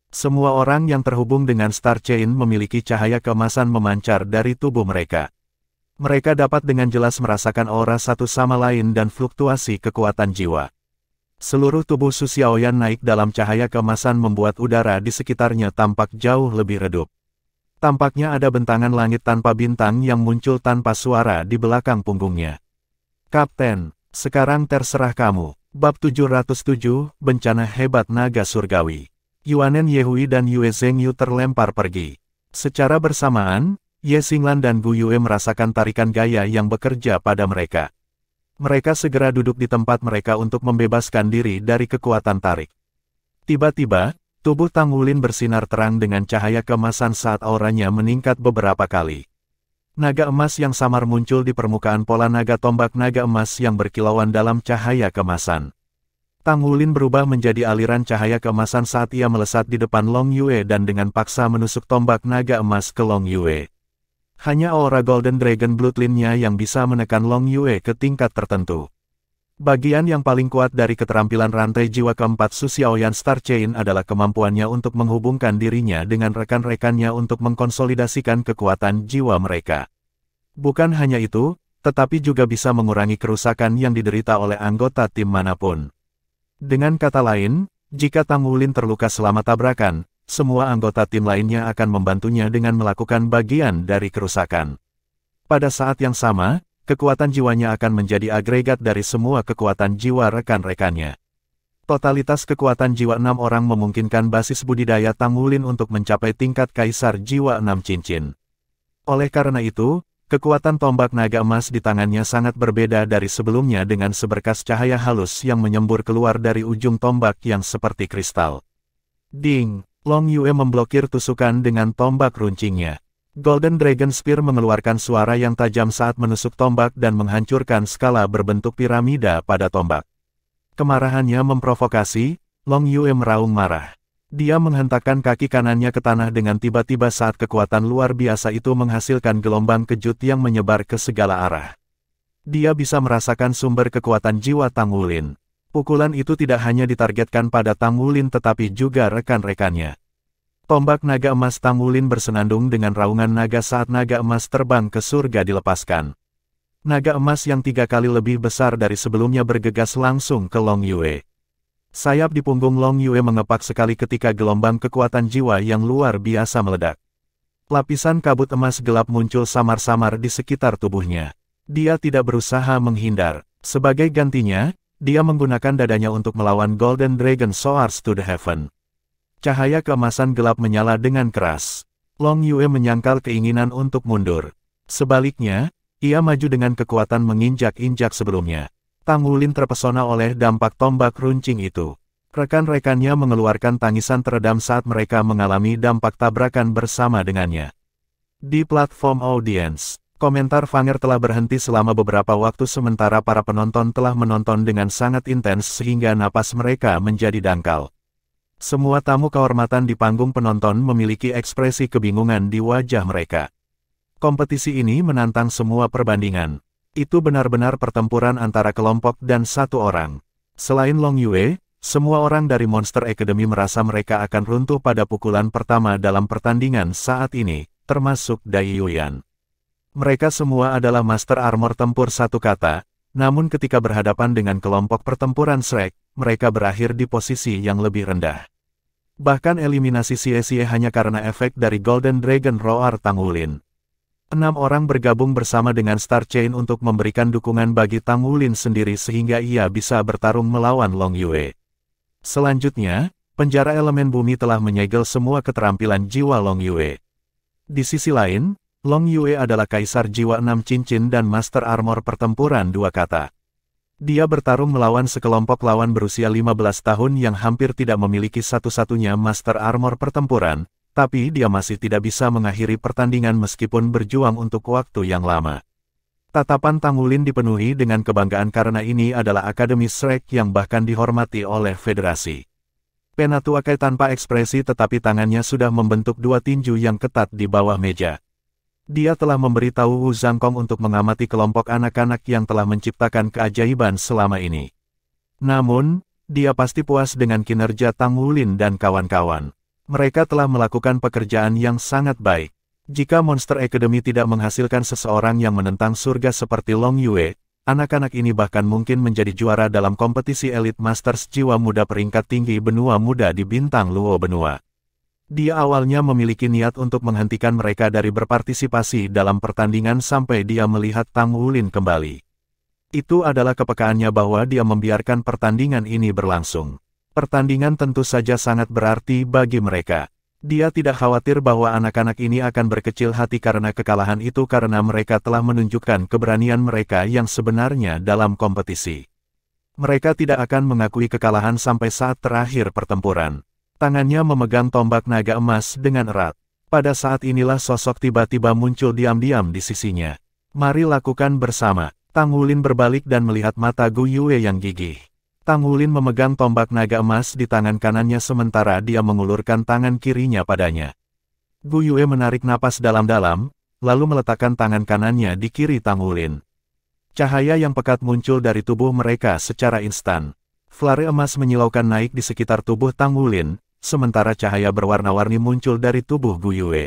Semua orang yang terhubung dengan Star Chain memiliki cahaya keemasan memancar dari tubuh mereka. Mereka dapat dengan jelas merasakan aura satu sama lain dan fluktuasi kekuatan jiwa. Seluruh tubuh Su Xiaoyan naik dalam cahaya keemasan membuat udara di sekitarnya tampak jauh lebih redup. Tampaknya ada bentangan langit tanpa bintang yang muncul tanpa suara di belakang punggungnya. Kapten, sekarang terserah kamu. Bab 707, Bencana Hebat Naga Surgawi. Yuanen Yehui dan Yue Zhengyu terlempar pergi. Secara bersamaan, Ye Xinglan dan Gu Yue merasakan tarikan gaya yang bekerja pada mereka. Mereka segera duduk di tempat mereka untuk membebaskan diri dari kekuatan tarik. Tiba-tiba, tubuh Tang Wulin bersinar terang dengan cahaya keemasan saat auranya meningkat beberapa kali. Naga emas yang samar muncul di permukaan pola naga tombak naga emas yang berkilauan dalam cahaya keemasan. Tang Wulin berubah menjadi aliran cahaya keemasan saat ia melesat di depan Long Yue dan dengan paksa menusuk tombak naga emas ke Long Yue. Hanya aura Golden Dragon Bloodline-nya yang bisa menekan Long Yue ke tingkat tertentu. Bagian yang paling kuat dari keterampilan rantai jiwa keempat Su Xiaoyan Star Chain adalah kemampuannya untuk menghubungkan dirinya dengan rekan-rekannya untuk mengkonsolidasikan kekuatan jiwa mereka. Bukan hanya itu, tetapi juga bisa mengurangi kerusakan yang diderita oleh anggota tim manapun. Dengan kata lain, jika Tang Wulin terluka selama tabrakan, semua anggota tim lainnya akan membantunya dengan melakukan bagian dari kerusakan. Pada saat yang sama, kekuatan jiwanya akan menjadi agregat dari semua kekuatan jiwa rekan-rekannya. Totalitas kekuatan jiwa 6 orang memungkinkan basis budidaya Tang Wulin untuk mencapai tingkat kaisar jiwa 6 cincin. Oleh karena itu, kekuatan tombak naga emas di tangannya sangat berbeda dari sebelumnya dengan seberkas cahaya halus yang menyembur keluar dari ujung tombak yang seperti kristal. Ding! Long Yue memblokir tusukan dengan tombak runcingnya. Golden Dragon Spear mengeluarkan suara yang tajam saat menusuk tombak dan menghancurkan skala berbentuk piramida pada tombak. Kemarahannya memprovokasi, Long Yue meraung marah. Dia menghentakkan kaki kanannya ke tanah dengan tiba-tiba saat kekuatan luar biasa itu menghasilkan gelombang kejut yang menyebar ke segala arah. Dia bisa merasakan sumber kekuatan jiwa Tang Wulin. Pukulan itu tidak hanya ditargetkan pada Tang Wulin tetapi juga rekan-rekannya. Tombak naga emas Tang Wulin bersenandung dengan raungan naga saat naga emas terbang ke surga dilepaskan. Naga emas yang 3 kali lebih besar dari sebelumnya bergegas langsung ke Long Yue. Sayap di punggung Long Yue mengepak sekali ketika gelombang kekuatan jiwa yang luar biasa meledak. Lapisan kabut emas gelap muncul samar-samar di sekitar tubuhnya. Dia tidak berusaha menghindar. Sebagai gantinya, dia menggunakan dadanya untuk melawan Golden Dragon Soars to the Heaven. Cahaya keemasan gelap menyala dengan keras. Long Yue menyangkal keinginan untuk mundur. Sebaliknya, ia maju dengan kekuatan menginjak-injak sebelumnya. Tang Wulin terpesona oleh dampak tombak runcing itu. Rekan-rekannya mengeluarkan tangisan teredam saat mereka mengalami dampak tabrakan bersama dengannya. Di platform audience, komentar Fanger telah berhenti selama beberapa waktu sementara para penonton telah menonton dengan sangat intens sehingga napas mereka menjadi dangkal. Semua tamu kehormatan di panggung penonton memiliki ekspresi kebingungan di wajah mereka. Kompetisi ini menantang semua perbandingan. Itu benar-benar pertempuran antara kelompok dan satu orang. Selain Long Yue, semua orang dari Monster Academy merasa mereka akan runtuh pada pukulan pertama dalam pertandingan saat ini, termasuk Dai Yuyan. Mereka semua adalah Master Armor Tempur satu kata, Namun ketika berhadapan dengan kelompok pertempuran Shrek, mereka berakhir di posisi yang lebih rendah. Bahkan eliminasi sia-sia hanya karena efek dari Golden Dragon Roar Tang Wulin. 6 orang bergabung bersama dengan Star Chain untuk memberikan dukungan bagi Tang Wulin sendiri sehingga ia bisa bertarung melawan Long Yue. Selanjutnya, penjara elemen bumi telah menyegel semua keterampilan jiwa Long Yue. Di sisi lain, Long Yue adalah kaisar jiwa 6 cincin dan master armor pertempuran 2 kata. Dia bertarung melawan sekelompok lawan berusia 15 tahun yang hampir tidak memiliki satu-satunya master armor pertempuran, tapi dia masih tidak bisa mengakhiri pertandingan meskipun berjuang untuk waktu yang lama. Tatapan Tang Wulin dipenuhi dengan kebanggaan karena ini adalah Akademi Shrek yang bahkan dihormati oleh Federasi. Penatuakai tanpa ekspresi tetapi tangannya sudah membentuk 2 tinju yang ketat di bawah meja. Dia telah memberitahu Wu Zhangkong untuk mengamati kelompok anak-anak yang telah menciptakan keajaiban selama ini. Namun, dia pasti puas dengan kinerja Tang Wulin dan kawan-kawan. Mereka telah melakukan pekerjaan yang sangat baik. Jika Monster Academy tidak menghasilkan seseorang yang menentang surga seperti Long Yue, anak-anak ini bahkan mungkin menjadi juara dalam kompetisi Elite Masters Jiwa Muda peringkat tinggi benua muda di Bintang Luo Benua. Dia awalnya memiliki niat untuk menghentikan mereka dari berpartisipasi dalam pertandingan sampai dia melihat Tang Wulin kembali. Itu adalah kepekaannya bahwa dia membiarkan pertandingan ini berlangsung. Pertandingan tentu saja sangat berarti bagi mereka. Dia tidak khawatir bahwa anak-anak ini akan berkecil hati karena kekalahan itu karena mereka telah menunjukkan keberanian mereka yang sebenarnya dalam kompetisi. Mereka tidak akan mengakui kekalahan sampai saat terakhir pertempuran. Tangannya memegang tombak naga emas dengan erat. Pada saat inilah sosok tiba-tiba muncul diam-diam di sisinya. Mari lakukan bersama. Tang Wulin berbalik dan melihat mata Gu Yue yang gigih. Tang Wulin memegang tombak naga emas di tangan kanannya sementara dia mengulurkan tangan kirinya padanya. Gu Yue menarik napas dalam-dalam, lalu meletakkan tangan kanannya di kiri Tang Wulin. Cahaya yang pekat muncul dari tubuh mereka secara instan. Flare emas menyilaukan naik di sekitar tubuh Tang Wulin, sementara cahaya berwarna-warni muncul dari tubuh Gu Yue.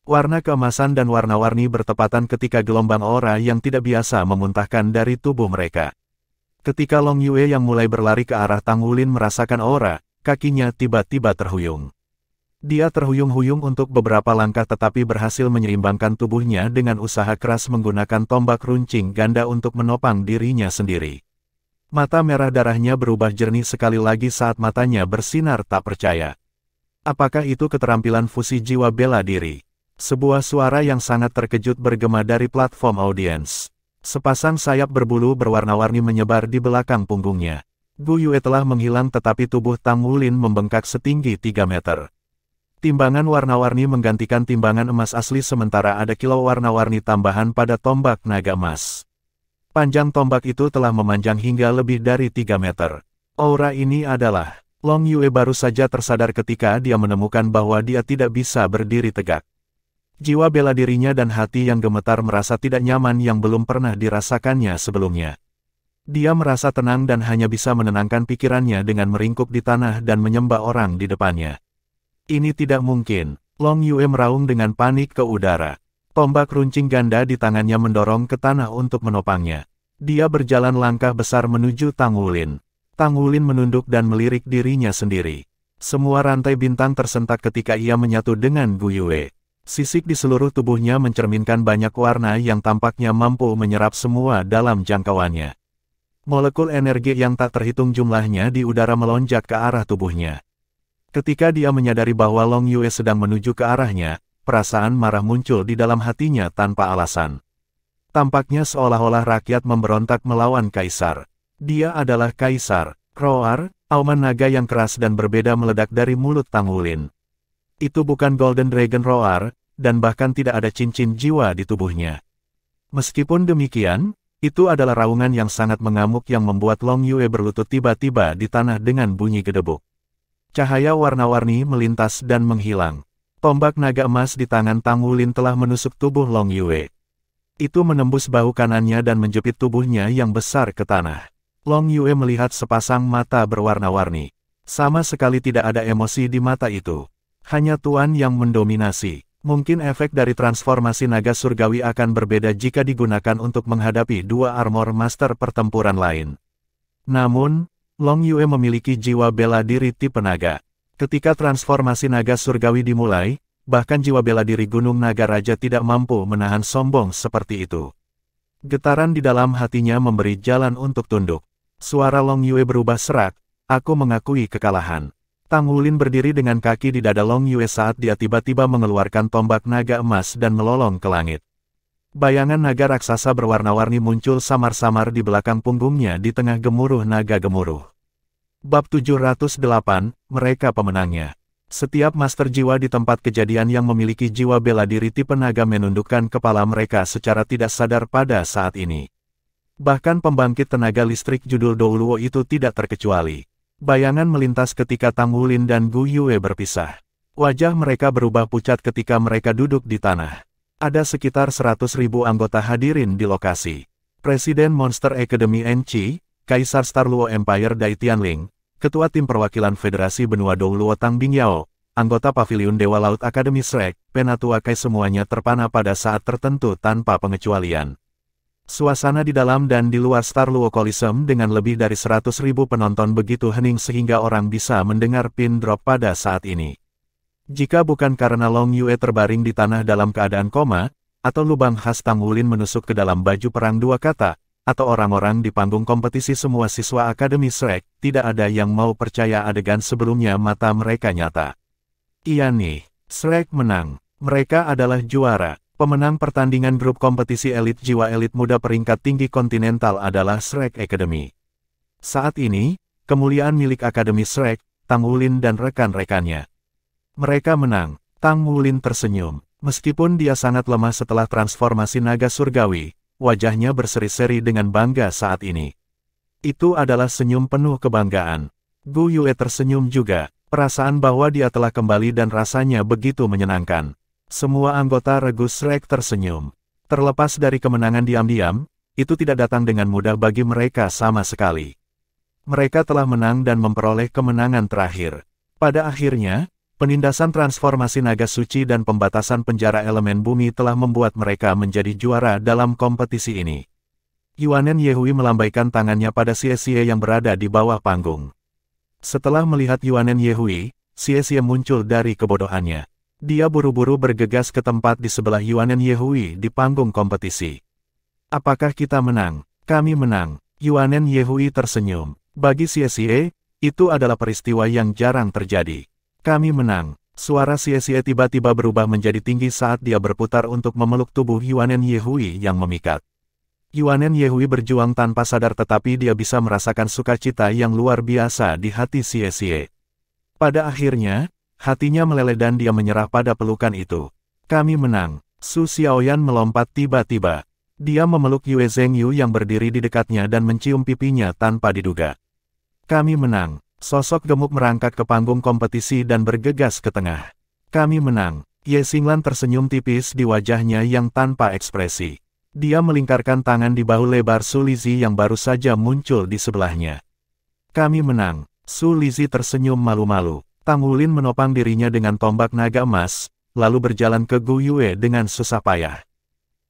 Warna keemasan dan warna-warni bertepatan ketika gelombang aura yang tidak biasa memuntahkan dari tubuh mereka. Ketika Long Yue yang mulai berlari ke arah Tang Wulin merasakan aura, kakinya tiba-tiba terhuyung. Dia terhuyung-huyung untuk beberapa langkah tetapi berhasil menyeimbangkan tubuhnya dengan usaha keras menggunakan tombak runcing ganda untuk menopang dirinya sendiri. Mata merah darahnya berubah jernih sekali lagi saat matanya bersinar tak percaya. Apakah itu keterampilan fusi jiwa bela diri? Sebuah suara yang sangat terkejut bergema dari platform audiens. Sepasang sayap berbulu berwarna-warni menyebar di belakang punggungnya. Gu Yue telah menghilang tetapi tubuh Tang Wulin membengkak setinggi 3 meter. Timbangan warna-warni menggantikan timbangan emas asli sementara ada kilau warna-warni tambahan pada tombak naga emas. Panjang tombak itu telah memanjang hingga lebih dari 3 meter. Aura ini adalah... Long Yue baru saja tersadar ketika dia menemukan bahwa dia tidak bisa berdiri tegak. Jiwa bela dirinya dan hati yang gemetar merasa tidak nyaman yang belum pernah dirasakannya sebelumnya. Dia merasa tenang dan hanya bisa menenangkan pikirannya dengan meringkuk di tanah dan menyembah orang di depannya. Ini tidak mungkin. Long Yue meraung dengan panik ke udara. Tombak runcing ganda di tangannya mendorong ke tanah untuk menopangnya. Dia berjalan langkah besar menuju Tang Wulin. Tang Wulin menunduk dan melirik dirinya sendiri. Semua rantai bintang tersentak ketika ia menyatu dengan Gu Yue. Sisik di seluruh tubuhnya mencerminkan banyak warna yang tampaknya mampu menyerap semua dalam jangkauannya. Molekul energi yang tak terhitung jumlahnya di udara melonjak ke arah tubuhnya. Ketika dia menyadari bahwa Long Yue sedang menuju ke arahnya, perasaan marah muncul di dalam hatinya tanpa alasan. Tampaknya seolah-olah rakyat memberontak melawan kaisar. Dia adalah kaisar. Roar, auman naga yang keras dan berbeda meledak dari mulut Tang Wulin. Itu bukan Golden Dragon Roar, dan bahkan tidak ada cincin jiwa di tubuhnya. Meskipun demikian, itu adalah raungan yang sangat mengamuk yang membuat Long Yue berlutut tiba-tiba di tanah dengan bunyi gedebuk. Cahaya warna-warni melintas dan menghilang. Tombak naga emas di tangan Tang Wulin telah menusuk tubuh Long Yue. Itu menembus bahu kanannya dan menjepit tubuhnya yang besar ke tanah. Long Yue melihat sepasang mata berwarna-warni. Sama sekali tidak ada emosi di mata itu. Hanya tuan yang mendominasi. Mungkin efek dari transformasi naga surgawi akan berbeda jika digunakan untuk menghadapi dua armor master pertempuran lain. Namun, Long Yue memiliki jiwa bela diri tipe naga. Ketika transformasi naga surgawi dimulai, bahkan jiwa bela diri Gunung Naga Raja tidak mampu menahan sombong seperti itu. Getaran di dalam hatinya memberi jalan untuk tunduk. Suara Long Yue berubah serak, "Aku mengakui kekalahan." Tang Wulin berdiri dengan kaki di dada Long Yue saat dia tiba-tiba mengeluarkan tombak naga emas dan melolong ke langit. Bayangan naga raksasa berwarna-warni muncul samar-samar di belakang punggungnya di tengah gemuruh naga gemuruh. Bab 708, Mereka Pemenangnya. Setiap master jiwa di tempat kejadian yang memiliki jiwa bela diri tipe naga menundukkan kepala mereka secara tidak sadar pada saat ini. Bahkan pembangkit tenaga listrik judul Douluo itu tidak terkecuali. Bayangan melintas ketika Tang Wulin dan Gu Yue berpisah. Wajah mereka berubah pucat ketika mereka duduk di tanah. Ada sekitar 100.000 anggota hadirin di lokasi. Presiden Monster Academy NC, Kaisar Star Luo Empire Dai Tianling, Ketua Tim Perwakilan Federasi Benua Douluo Tang Bingyao, anggota Paviliun Dewa Laut Akademi Shrek, Penatua Kai semuanya terpana pada saat tertentu tanpa pengecualian. Suasana di dalam dan di luar Star Luo Coliseum dengan lebih dari 100.000 penonton begitu hening sehingga orang bisa mendengar pin drop pada saat ini. Jika bukan karena Long Yue terbaring di tanah dalam keadaan koma, atau lubang khas Tang Wulin menusuk ke dalam baju perang dua kata, atau orang-orang di panggung kompetisi semua siswa Akademi Shrek, tidak ada yang mau percaya adegan sebelumnya mata mereka nyata. Iya nih, Shrek menang. Mereka adalah juara. Pemenang pertandingan grup kompetisi elit jiwa elit muda peringkat tinggi kontinental adalah Shrek Academy. Saat ini, kemuliaan milik Akademi Shrek, Tang Wulin dan rekan-rekannya. Mereka menang. Tang Wulin tersenyum. Meskipun dia sangat lemah setelah transformasi naga surgawi, wajahnya berseri-seri dengan bangga saat ini. Itu adalah senyum penuh kebanggaan. Gu Yue tersenyum juga, perasaan bahwa dia telah kembali dan rasanya begitu menyenangkan. Semua anggota regu Shrek tersenyum. Terlepas dari kemenangan diam-diam, itu tidak datang dengan mudah bagi mereka sama sekali. Mereka telah menang dan memperoleh kemenangan terakhir. Pada akhirnya, penindasan transformasi naga suci dan pembatasan penjara elemen bumi telah membuat mereka menjadi juara dalam kompetisi ini. Yuanen Yehui melambaikan tangannya pada Xie yang berada di bawah panggung. Setelah melihat Yuanen Yehui, Xie muncul dari kebodohannya. Dia buru-buru bergegas ke tempat di sebelah Yuanen Yehui di panggung kompetisi. Apakah kita menang? Kami menang. Yuanen Yehui tersenyum. Bagi Xie, itu adalah peristiwa yang jarang terjadi. Kami menang. Suara Xie tiba-tiba berubah menjadi tinggi saat dia berputar untuk memeluk tubuh Yuanen Yehui yang memikat. Yuanen Yehui berjuang tanpa sadar tetapi dia bisa merasakan sukacita yang luar biasa di hati Xie. Pada akhirnya, hatinya meleleh dan dia menyerah pada pelukan itu. Kami menang. Su Xiaoyan melompat tiba-tiba. Dia memeluk Yue Zhengyu yang berdiri di dekatnya dan mencium pipinya tanpa diduga. Kami menang. Sosok gemuk merangkak ke panggung kompetisi dan bergegas ke tengah. Kami menang. Ye Xinglan tersenyum tipis di wajahnya yang tanpa ekspresi. Dia melingkarkan tangan di bahu lebar Su Lizhi yang baru saja muncul di sebelahnya. Kami menang. Su Lizhi tersenyum malu-malu. Tang Wulin menopang dirinya dengan tombak naga emas, lalu berjalan ke Gu Yue dengan susah payah.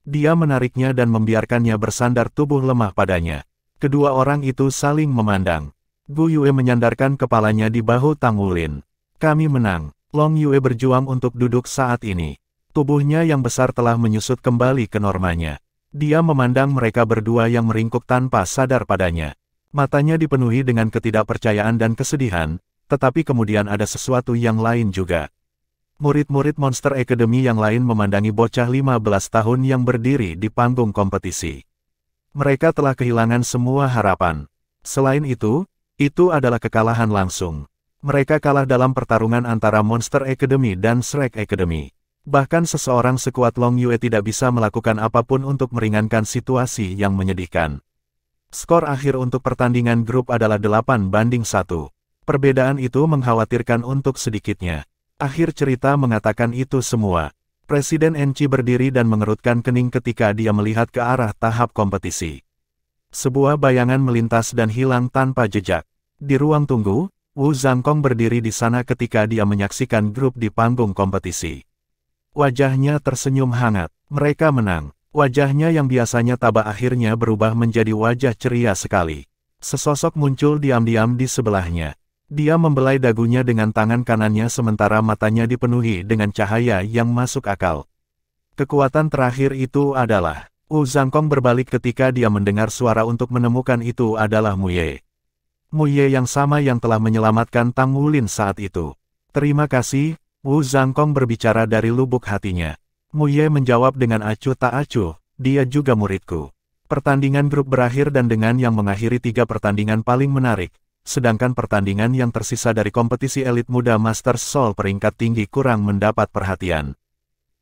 Dia menariknya dan membiarkannya bersandar tubuh lemah padanya. Kedua orang itu saling memandang. Gu Yue menyandarkan kepalanya di bahu Tang Wulin. Kami menang. Long Yue berjuang untuk duduk saat ini. Tubuhnya yang besar telah menyusut kembali ke normanya. Dia memandang mereka berdua yang meringkuk tanpa sadar padanya. Matanya dipenuhi dengan ketidakpercayaan dan kesedihan. Tetapi kemudian ada sesuatu yang lain juga. Murid-murid Monster Academy yang lain memandangi bocah 15 tahun yang berdiri di panggung kompetisi. Mereka telah kehilangan semua harapan. Selain itu adalah kekalahan langsung. Mereka kalah dalam pertarungan antara Monster Academy dan Shrek Academy. Bahkan seseorang sekuat Long Yue tidak bisa melakukan apapun untuk meringankan situasi yang menyedihkan. Skor akhir untuk pertandingan grup adalah 8-1. Perbedaan itu mengkhawatirkan untuk sedikitnya. Akhir cerita mengatakan itu semua. Presiden NC berdiri dan mengerutkan kening ketika dia melihat ke arah tahap kompetisi. Sebuah bayangan melintas dan hilang tanpa jejak. Di ruang tunggu, Wu Zhangkong berdiri di sana ketika dia menyaksikan grup di panggung kompetisi. Wajahnya tersenyum hangat. Mereka menang. Wajahnya yang biasanya tabah akhirnya berubah menjadi wajah ceria sekali. Sesosok muncul diam-diam di sebelahnya. Dia membelai dagunya dengan tangan kanannya sementara matanya dipenuhi dengan cahaya yang masuk akal. Kekuatan terakhir itu adalah... Wu Zhangkong berbalik ketika dia mendengar suara untuk menemukan itu adalah Mu Ye. Mu Ye yang sama yang telah menyelamatkan Tang Wulin saat itu. Terima kasih, Wu Zhangkong berbicara dari lubuk hatinya. Mu Ye menjawab dengan acuh tak acuh, dia juga muridku. Pertandingan grup berakhir dan dengan yang mengakhiri 3 pertandingan paling menarik, sedangkan pertandingan yang tersisa dari kompetisi elit muda Masters Soul peringkat tinggi kurang mendapat perhatian.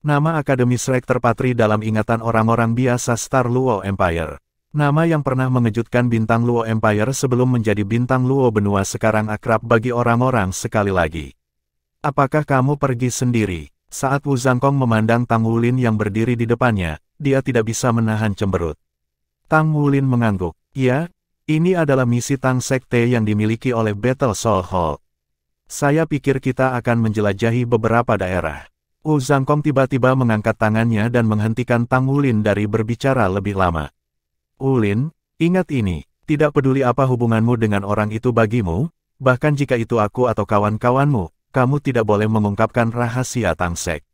Nama Akademi Shrek terpatri dalam ingatan orang-orang biasa Star Luo Empire. Nama yang pernah mengejutkan bintang Luo Empire sebelum menjadi bintang Luo benua sekarang akrab bagi orang-orang sekali lagi. Apakah kamu pergi sendiri? Saat Wu Zhangkong memandang Tang Wulin yang berdiri di depannya, dia tidak bisa menahan cemberut. Tang Wulin mengangguk. Ya, ini adalah misi Tang Sekte yang dimiliki oleh Battle Soul Hall. Saya pikir kita akan menjelajahi beberapa daerah. Wu Zhangkong tiba-tiba mengangkat tangannya dan menghentikan Tang Wulin dari berbicara lebih lama. Wulin, ingat ini, tidak peduli apa hubunganmu dengan orang itu bagimu, bahkan jika itu aku atau kawan-kawanmu, kamu tidak boleh mengungkapkan rahasia Tang Sek.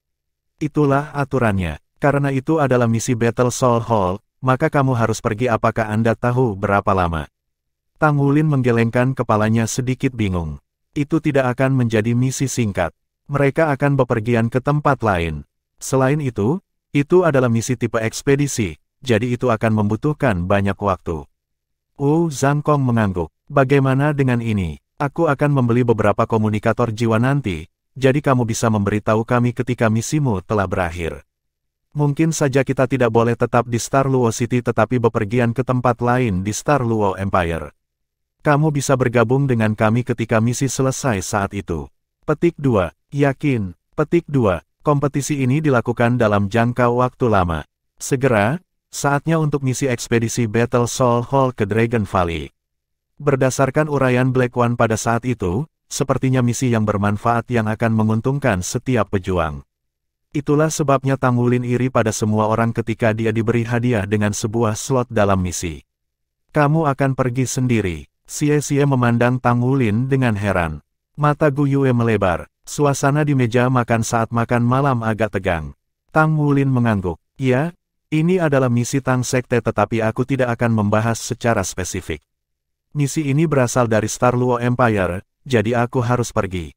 Itulah aturannya, karena itu adalah misi Battle Soul Hall, maka kamu harus pergi. Apakah Anda tahu berapa lama? Tang Wulin menggelengkan kepalanya sedikit bingung. Itu tidak akan menjadi misi singkat. Mereka akan bepergian ke tempat lain. Selain itu adalah misi tipe ekspedisi, jadi itu akan membutuhkan banyak waktu. Wu Zhangkong mengangguk. Bagaimana dengan ini? Aku akan membeli beberapa komunikator jiwa nanti, jadi kamu bisa memberitahu kami ketika misimu telah berakhir. Mungkin saja kita tidak boleh tetap di Star Luo City tetapi bepergian ke tempat lain di Star Luo Empire. Kamu bisa bergabung dengan kami ketika misi selesai saat itu. Petik 2. Yakin. Petik 2. Kompetisi ini dilakukan dalam jangka waktu lama. Segera, saatnya untuk misi ekspedisi Battle Soul Hall ke Dragon Valley. Berdasarkan uraian Black One pada saat itu, sepertinya misi yang bermanfaat yang akan menguntungkan setiap pejuang. Itulah sebabnya Tang Wulin iri pada semua orang ketika dia diberi hadiah dengan sebuah slot dalam misi. Kamu akan pergi sendiri. Xie memandang Tang Wulin dengan heran. Mata Gu Yue melebar. Suasana di meja makan saat makan malam agak tegang. Tang Wulin mengangguk. Ya, ini adalah misi Tang Sekte tetapi aku tidak akan membahas secara spesifik. Misi ini berasal dari Star Luo Empire, jadi aku harus pergi.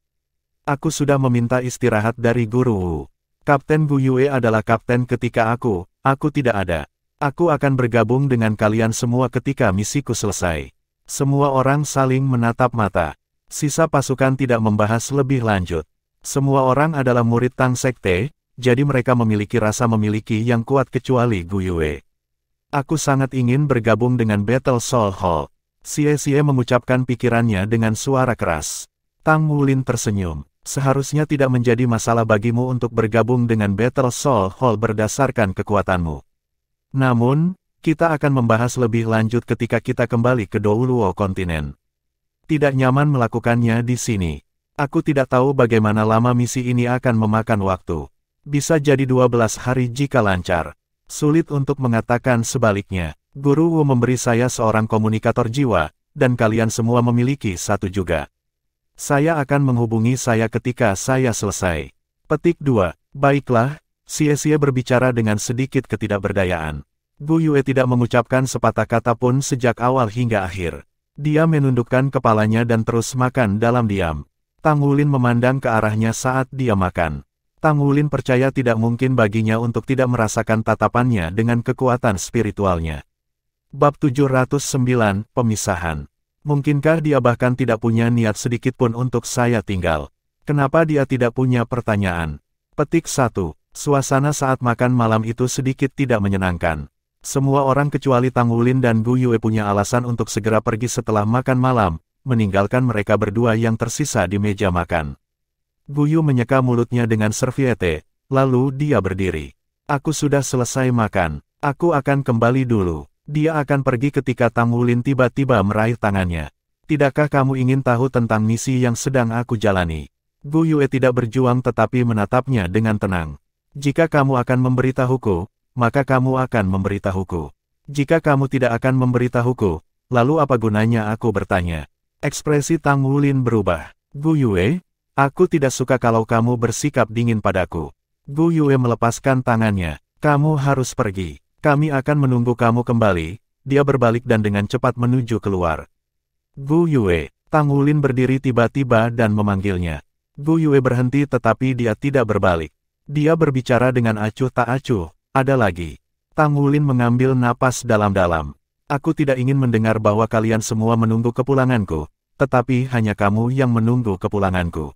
Aku sudah meminta istirahat dari Guru Wu. Kapten Gu Yue adalah kapten ketika aku tidak ada. Aku akan bergabung dengan kalian semua ketika misiku selesai. Semua orang saling menatap mata. Sisa pasukan tidak membahas lebih lanjut. Semua orang adalah murid Tang Sekte, jadi mereka memiliki rasa memiliki yang kuat kecuali Gu Yue. Aku sangat ingin bergabung dengan Battle Soul Hall. Xie mengucapkan pikirannya dengan suara keras. Tang Wulin tersenyum. Seharusnya tidak menjadi masalah bagimu untuk bergabung dengan Battle Soul Hall berdasarkan kekuatanmu. Namun, kita akan membahas lebih lanjut ketika kita kembali ke Douluo kontinen. Tidak nyaman melakukannya di sini. Aku tidak tahu bagaimana lama misi ini akan memakan waktu. Bisa jadi 12 hari jika lancar. Sulit untuk mengatakan sebaliknya. Guru Wu memberi saya seorang komunikator jiwa, dan kalian semua memiliki satu juga. Saya akan menghubungi saya ketika saya selesai. Petik 2. Baiklah, Xie berbicara dengan sedikit ketidakberdayaan. Gu Yue tidak mengucapkan sepatah kata pun sejak awal hingga akhir. Dia menundukkan kepalanya dan terus makan dalam diam. Tang Wulin memandang ke arahnya saat dia makan. Tang Wulin percaya tidak mungkin baginya untuk tidak merasakan tatapannya dengan kekuatan spiritualnya. Bab 709, Pemisahan. Mungkinkah dia bahkan tidak punya niat sedikitpun untuk saya tinggal? Kenapa dia tidak punya pertanyaan? Petik 1. Suasana saat makan malam itu sedikit tidak menyenangkan. Semua orang kecuali Tang Wulin dan Gu Yue punya alasan untuk segera pergi setelah makan malam, meninggalkan mereka berdua yang tersisa di meja makan. Gu Yue menyeka mulutnya dengan serviette, lalu dia berdiri. Aku sudah selesai makan. Aku akan kembali dulu. Dia akan pergi ketika Tang Wulin tiba-tiba meraih tangannya. Tidakkah kamu ingin tahu tentang misi yang sedang aku jalani? Gu Yue tidak berjuang tetapi menatapnya dengan tenang. Jika kamu akan memberitahuku, maka kamu akan memberitahuku. Jika kamu tidak akan memberitahuku, lalu apa gunanya aku bertanya? Ekspresi Tang Wulin berubah. Gu Yue, aku tidak suka kalau kamu bersikap dingin padaku. Gu Yue melepaskan tangannya. Kamu harus pergi. Kami akan menunggu kamu kembali. Dia berbalik dan dengan cepat menuju keluar. Gu Yue, Tang Wulin berdiri tiba-tiba dan memanggilnya. Gu Yue berhenti tetapi dia tidak berbalik. Dia berbicara dengan acuh tak acuh. Ada lagi. Tang Wulin mengambil napas dalam-dalam. Aku tidak ingin mendengar bahwa kalian semua menunggu kepulanganku, tetapi hanya kamu yang menunggu kepulanganku.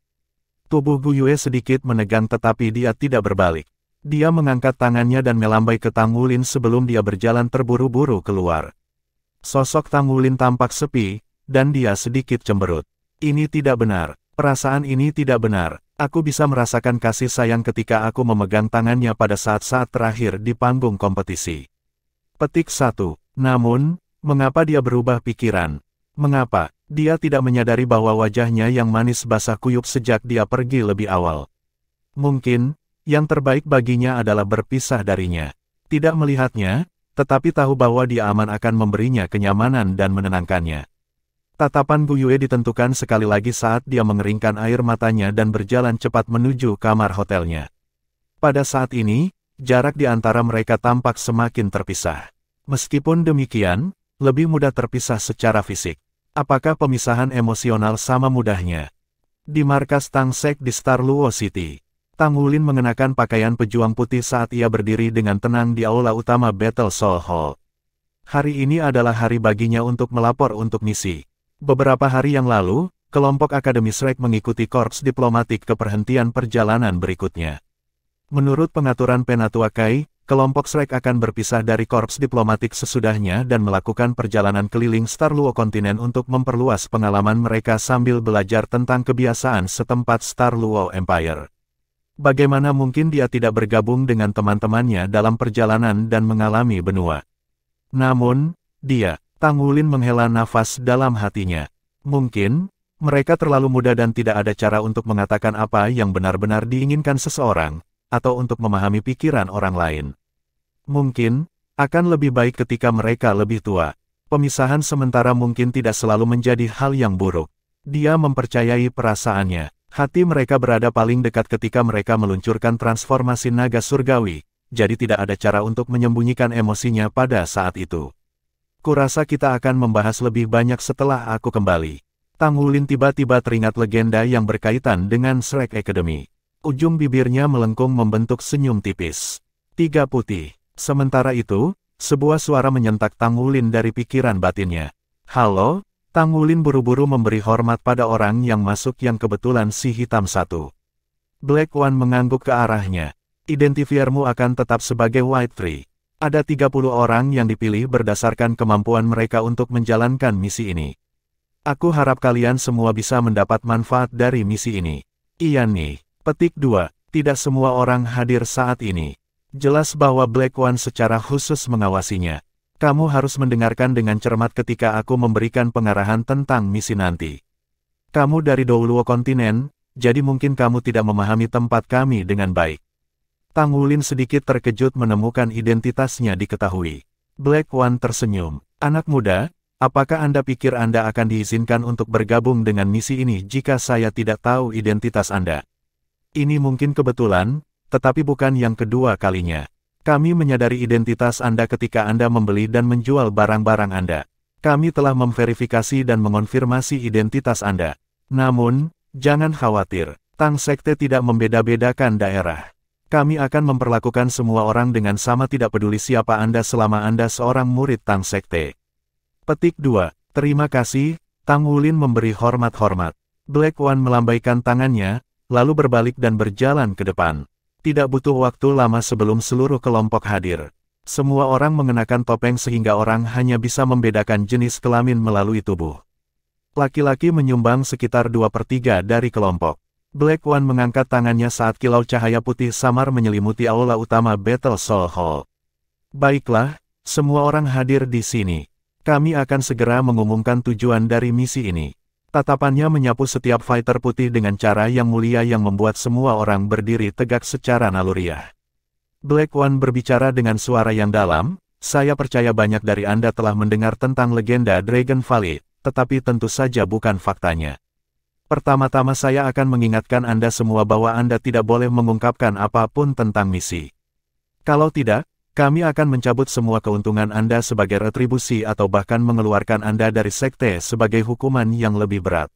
Tubuh Gu Yue sedikit menegang tetapi dia tidak berbalik. Dia mengangkat tangannya dan melambai ke Tang Wulin sebelum dia berjalan terburu-buru keluar. Sosok Tang Wulin tampak sepi, dan dia sedikit cemberut. Ini tidak benar. Perasaan ini tidak benar. Aku bisa merasakan kasih sayang ketika aku memegang tangannya pada saat-saat terakhir di panggung kompetisi. Petik 1. Namun, mengapa dia berubah pikiran? Mengapa? Dia tidak menyadari bahwa wajahnya yang manis basah kuyup sejak dia pergi lebih awal. Mungkin, yang terbaik baginya adalah berpisah darinya. Tidak melihatnya, tetapi tahu bahwa dia aman akan memberinya kenyamanan dan menenangkannya. Tatapan Gu Yue ditentukan sekali lagi saat dia mengeringkan air matanya dan berjalan cepat menuju kamar hotelnya. Pada saat ini, jarak di antara mereka tampak semakin terpisah. Meskipun demikian, lebih mudah terpisah secara fisik. Apakah pemisahan emosional sama mudahnya? Di markas Tang Sek di Star Luo City, Tang Wulin mengenakan pakaian pejuang putih saat ia berdiri dengan tenang di aula utama Battle Soul Hall. Hari ini adalah hari baginya untuk melapor untuk misi. Beberapa hari yang lalu, kelompok Akademi Shrek mengikuti korps diplomatik ke perhentian perjalanan berikutnya. Menurut pengaturan Penatua Kai, kelompok Shrek akan berpisah dari korps diplomatik sesudahnya dan melakukan perjalanan keliling Star Luo kontinen untuk memperluas pengalaman mereka sambil belajar tentang kebiasaan setempat Star Luo Empire. Bagaimana mungkin dia tidak bergabung dengan teman-temannya dalam perjalanan dan mengalami benua? Namun, Tang Wulin menghela nafas dalam hatinya. Mungkin, mereka terlalu muda dan tidak ada cara untuk mengatakan apa yang benar-benar diinginkan seseorang, atau untuk memahami pikiran orang lain. Mungkin, akan lebih baik ketika mereka lebih tua. Pemisahan sementara mungkin tidak selalu menjadi hal yang buruk. Dia mempercayai perasaannya. Hati mereka berada paling dekat ketika mereka meluncurkan transformasi naga surgawi, jadi tidak ada cara untuk menyembunyikan emosinya pada saat itu. Kurasa kita akan membahas lebih banyak setelah aku kembali. Tang Wulin tiba-tiba teringat legenda yang berkaitan dengan Shrek Academy. Ujung bibirnya melengkung membentuk senyum tipis. 3 putih. Sementara itu, sebuah suara menyentak Tang Wulin dari pikiran batinnya. Halo? Tang Wulin buru-buru memberi hormat pada orang yang masuk yang kebetulan si hitam satu. Black One mengangguk ke arahnya. Identifiermu akan tetap sebagai White Tree. Ada 30 orang yang dipilih berdasarkan kemampuan mereka untuk menjalankan misi ini. Aku harap kalian semua bisa mendapat manfaat dari misi ini. Iya nih. Petik 2. Tidak semua orang hadir saat ini. Jelas bahwa Black One secara khusus mengawasinya. Kamu harus mendengarkan dengan cermat ketika aku memberikan pengarahan tentang misi nanti. Kamu dari Douluo kontinen, jadi mungkin kamu tidak memahami tempat kami dengan baik. Tang Wulin sedikit terkejut menemukan identitasnya diketahui. Black One tersenyum. Anak muda, apakah Anda pikir Anda akan diizinkan untuk bergabung dengan misi ini jika saya tidak tahu identitas Anda? Ini mungkin kebetulan, tetapi bukan yang kedua kalinya. Kami menyadari identitas Anda ketika Anda membeli dan menjual barang-barang Anda. Kami telah memverifikasi dan mengonfirmasi identitas Anda. Namun, jangan khawatir, Tang Sekte tidak membeda-bedakan daerah. Kami akan memperlakukan semua orang dengan sama tidak peduli siapa Anda selama Anda seorang murid Tang Sekte. Petik 2. Terima kasih, Tang Wulin memberi hormat-hormat. Black One melambaikan tangannya, lalu berbalik dan berjalan ke depan. Tidak butuh waktu lama sebelum seluruh kelompok hadir. Semua orang mengenakan topeng sehingga orang hanya bisa membedakan jenis kelamin melalui tubuh. Laki-laki menyumbang sekitar 2/3 dari kelompok. Black One mengangkat tangannya saat kilau cahaya putih samar menyelimuti aula utama Battle Soul Hall. Baiklah, semua orang hadir di sini. Kami akan segera mengumumkan tujuan dari misi ini. Tatapannya menyapu setiap fighter putih dengan cara yang mulia yang membuat semua orang berdiri tegak secara naluriah. Black One berbicara dengan suara yang dalam, saya percaya banyak dari Anda telah mendengar tentang legenda Dragon Valley, tetapi tentu saja bukan faktanya. Pertama-tama saya akan mengingatkan Anda semua bahwa Anda tidak boleh mengungkapkan apapun tentang misi. Kalau tidak, kami akan mencabut semua keuntungan Anda sebagai retribusi atau bahkan mengeluarkan Anda dari sekte sebagai hukuman yang lebih berat.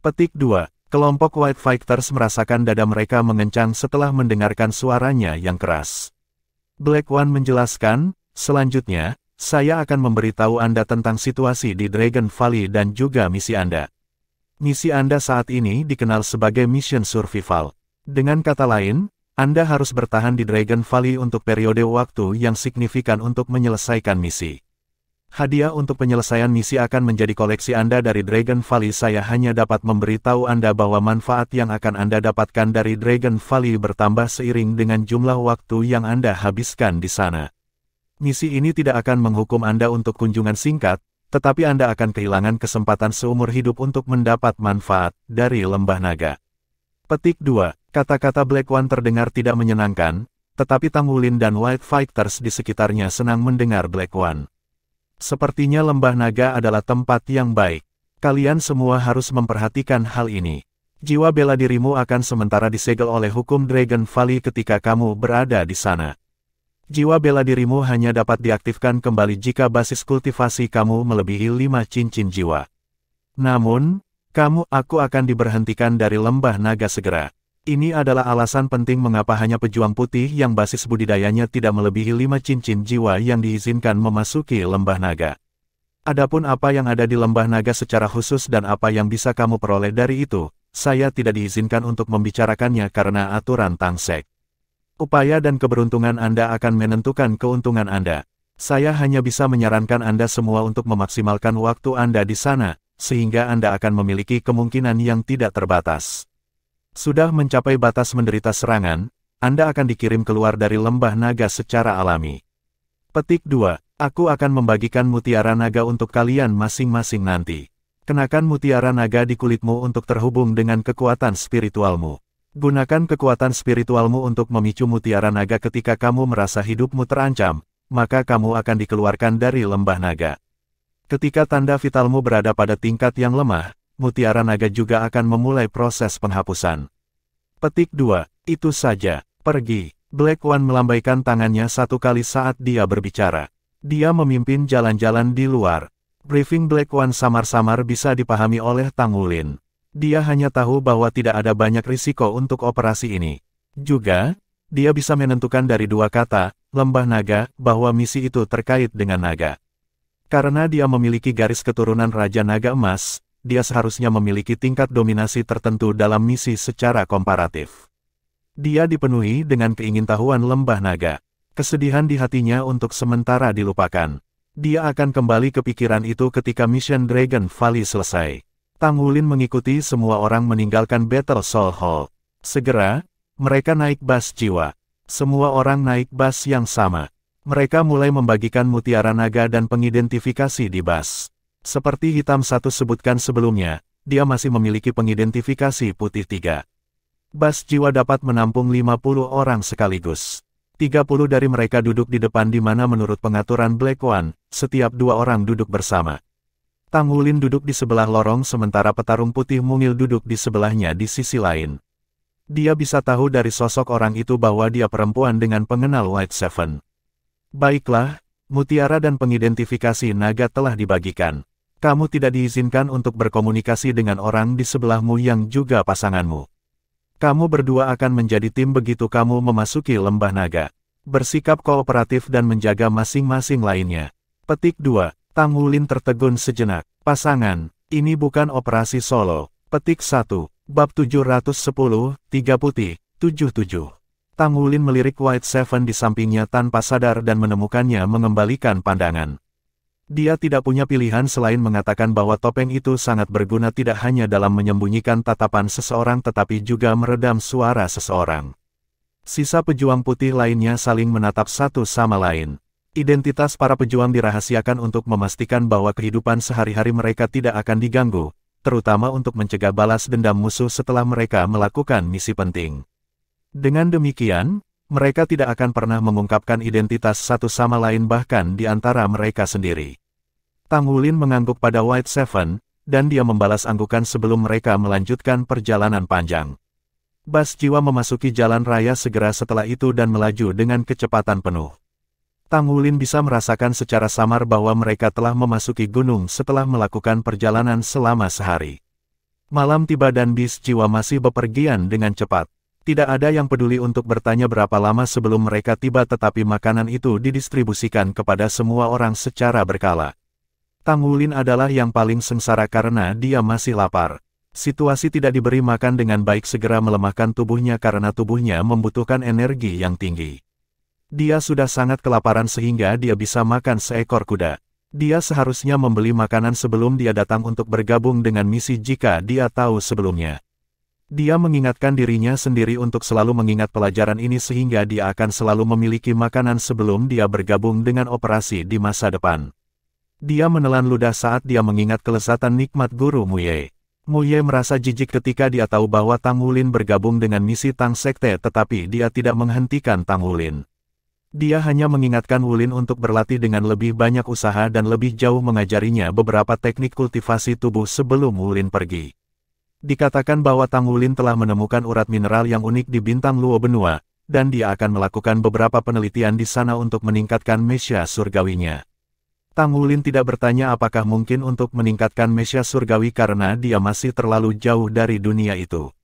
Petik 2. Kelompok White Fighters merasakan dada mereka mengencang setelah mendengarkan suaranya yang keras. Black One menjelaskan, selanjutnya, saya akan memberitahu Anda tentang situasi di Dragon Valley dan juga misi Anda. Misi Anda saat ini dikenal sebagai Mission Survival. Dengan kata lain, Anda harus bertahan di Dragon Valley untuk periode waktu yang signifikan untuk menyelesaikan misi. Hadiah untuk penyelesaian misi akan menjadi koleksi Anda dari Dragon Valley. Saya hanya dapat memberitahu Anda bahwa manfaat yang akan Anda dapatkan dari Dragon Valley bertambah seiring dengan jumlah waktu yang Anda habiskan di sana. Misi ini tidak akan menghukum Anda untuk kunjungan singkat, tetapi Anda akan kehilangan kesempatan seumur hidup untuk mendapat manfaat dari Lembah Naga. Petik 2. Kata-kata Black One terdengar tidak menyenangkan, tetapi Tang Wulin dan White Fighters di sekitarnya senang mendengar Black One. Sepertinya Lembah Naga adalah tempat yang baik. Kalian semua harus memperhatikan hal ini. Jiwa bela dirimu akan sementara disegel oleh hukum Dragon Valley ketika kamu berada di sana. Jiwa bela dirimu hanya dapat diaktifkan kembali jika basis kultivasi kamu melebihi 5 cincin jiwa. Namun, aku akan diberhentikan dari Lembah Naga segera. Ini adalah alasan penting mengapa hanya pejuang putih yang basis budidayanya tidak melebihi 5 cincin jiwa yang diizinkan memasuki Lembah Naga. Adapun apa yang ada di Lembah Naga secara khusus dan apa yang bisa kamu peroleh dari itu, saya tidak diizinkan untuk membicarakannya karena aturan Tangsek. Upaya dan keberuntungan Anda akan menentukan keuntungan Anda. Saya hanya bisa menyarankan Anda semua untuk memaksimalkan waktu Anda di sana, sehingga Anda akan memiliki kemungkinan yang tidak terbatas. Sudah mencapai batas menderita serangan, Anda akan dikirim keluar dari Lembah Naga secara alami. Petik 2. Aku akan membagikan mutiara naga untuk kalian masing-masing nanti. Kenakan mutiara naga di kulitmu untuk terhubung dengan kekuatan spiritualmu. Gunakan kekuatan spiritualmu untuk memicu mutiara naga ketika kamu merasa hidupmu terancam, maka kamu akan dikeluarkan dari Lembah Naga. Ketika tanda vitalmu berada pada tingkat yang lemah, mutiara naga juga akan memulai proses penghapusan. Petik 2. Itu saja. Pergi. Black One melambaikan tangannya satu kali saat dia berbicara. Dia memimpin jalan-jalan di luar. Briefing Black One samar-samar bisa dipahami oleh Tang Wulin. Dia hanya tahu bahwa tidak ada banyak risiko untuk operasi ini. Juga, dia bisa menentukan dari dua kata, Lembah Naga, bahwa misi itu terkait dengan naga. Karena dia memiliki garis keturunan Raja Naga Emas, dia seharusnya memiliki tingkat dominasi tertentu dalam misi secara komparatif. Dia dipenuhi dengan keingintahuan Lembah Naga. Kesedihan di hatinya untuk sementara dilupakan. Dia akan kembali ke pikiran itu ketika mission Dragon Valley selesai. Tang Wulin mengikuti semua orang meninggalkan Battle Soul Hall. Segera, mereka naik bas jiwa. Semua orang naik bas yang sama. Mereka mulai membagikan mutiara naga dan pengidentifikasi di bas. Seperti Hitam Satu sebutkan sebelumnya, dia masih memiliki pengidentifikasi Putih 3. Bas jiwa dapat menampung 50 orang sekaligus. 30 dari mereka duduk di depan di mana menurut pengaturan Black One, setiap 2 orang duduk bersama. Tang Wulin duduk di sebelah lorong sementara petarung putih mungil duduk di sebelahnya di sisi lain. Dia bisa tahu dari sosok orang itu bahwa dia perempuan dengan pengenal White Seven. Baiklah, mutiara dan pengidentifikasi naga telah dibagikan. Kamu tidak diizinkan untuk berkomunikasi dengan orang di sebelahmu yang juga pasanganmu. Kamu berdua akan menjadi tim begitu kamu memasuki Lembah Naga. Bersikap kooperatif dan menjaga masing-masing lainnya. Petik 2. Tang Wulin tertegun sejenak. Pasangan, ini bukan operasi solo. Petik 1. Bab 710, 3 putih, 77. Tang Wulin melirik White Seven di sampingnya tanpa sadar dan menemukannya mengembalikan pandangan. Dia tidak punya pilihan selain mengatakan bahwa topeng itu sangat berguna tidak hanya dalam menyembunyikan tatapan seseorang tetapi juga meredam suara seseorang. Sisa pejuang putih lainnya saling menatap satu sama lain. Identitas para pejuang dirahasiakan untuk memastikan bahwa kehidupan sehari-hari mereka tidak akan diganggu, terutama untuk mencegah balas dendam musuh setelah mereka melakukan misi penting. Dengan demikian, Mereka tidak akan pernah mengungkapkan identitas satu sama lain bahkan di antara mereka sendiri. Tang Wulin mengangguk pada White Seven, dan dia membalas anggukan sebelum mereka melanjutkan perjalanan panjang. Bas jiwa memasuki jalan raya segera setelah itu dan melaju dengan kecepatan penuh. Tang Wulin bisa merasakan secara samar bahwa mereka telah memasuki gunung setelah melakukan perjalanan selama sehari. Malam tiba dan bis jiwa masih bepergian dengan cepat. Tidak ada yang peduli untuk bertanya berapa lama sebelum mereka tiba, tetapi makanan itu didistribusikan kepada semua orang secara berkala. Tang Wulin adalah yang paling sengsara karena dia masih lapar. Situasi tidak diberi makan dengan baik segera melemahkan tubuhnya karena tubuhnya membutuhkan energi yang tinggi. Dia sudah sangat kelaparan sehingga dia bisa makan seekor kuda. Dia seharusnya membeli makanan sebelum dia datang untuk bergabung dengan misi jika dia tahu sebelumnya. Dia mengingatkan dirinya sendiri untuk selalu mengingat pelajaran ini sehingga dia akan selalu memiliki makanan sebelum dia bergabung dengan operasi di masa depan. Dia menelan ludah saat dia mengingat kelezatan nikmat Guru Muye. Muye merasa jijik ketika dia tahu bahwa Tang Wulin bergabung dengan misi Tang Sekte, tetapi dia tidak menghentikan Tang Wulin. Dia hanya mengingatkan Wulin untuk berlatih dengan lebih banyak usaha dan lebih jauh mengajarinya beberapa teknik kultivasi tubuh sebelum Wulin pergi. Dikatakan bahwa Tang Wulin telah menemukan urat mineral yang unik di bintang Luo Benua, dan dia akan melakukan beberapa penelitian di sana untuk meningkatkan mesya surgawinya. Tang Wulin tidak bertanya apakah mungkin untuk meningkatkan mesya surgawi karena dia masih terlalu jauh dari dunia itu.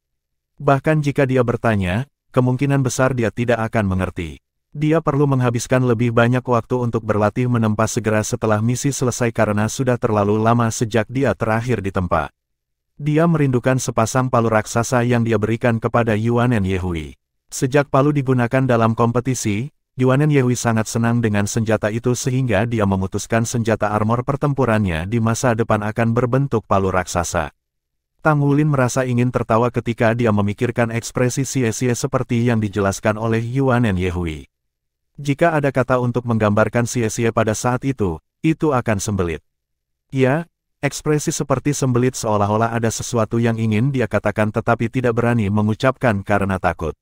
Bahkan jika dia bertanya, kemungkinan besar dia tidak akan mengerti. Dia perlu menghabiskan lebih banyak waktu untuk berlatih menempa segera setelah misi selesai karena sudah terlalu lama sejak dia terakhir ditempa. Dia merindukan sepasang palu raksasa yang dia berikan kepada Yuanen Yehui. Sejak palu digunakan dalam kompetisi, Yuanen Yehui sangat senang dengan senjata itu sehingga dia memutuskan senjata armor pertempurannya di masa depan akan berbentuk palu raksasa. Tang Wulin merasa ingin tertawa ketika dia memikirkan ekspresi sia-sia seperti yang dijelaskan oleh Yuanen Yehui. Jika ada kata untuk menggambarkan sia-sia pada saat itu akan sembelit. Ya, ekspresi seperti sembelit seolah-olah ada sesuatu yang ingin dia katakan tetapi tidak berani mengucapkan karena takut.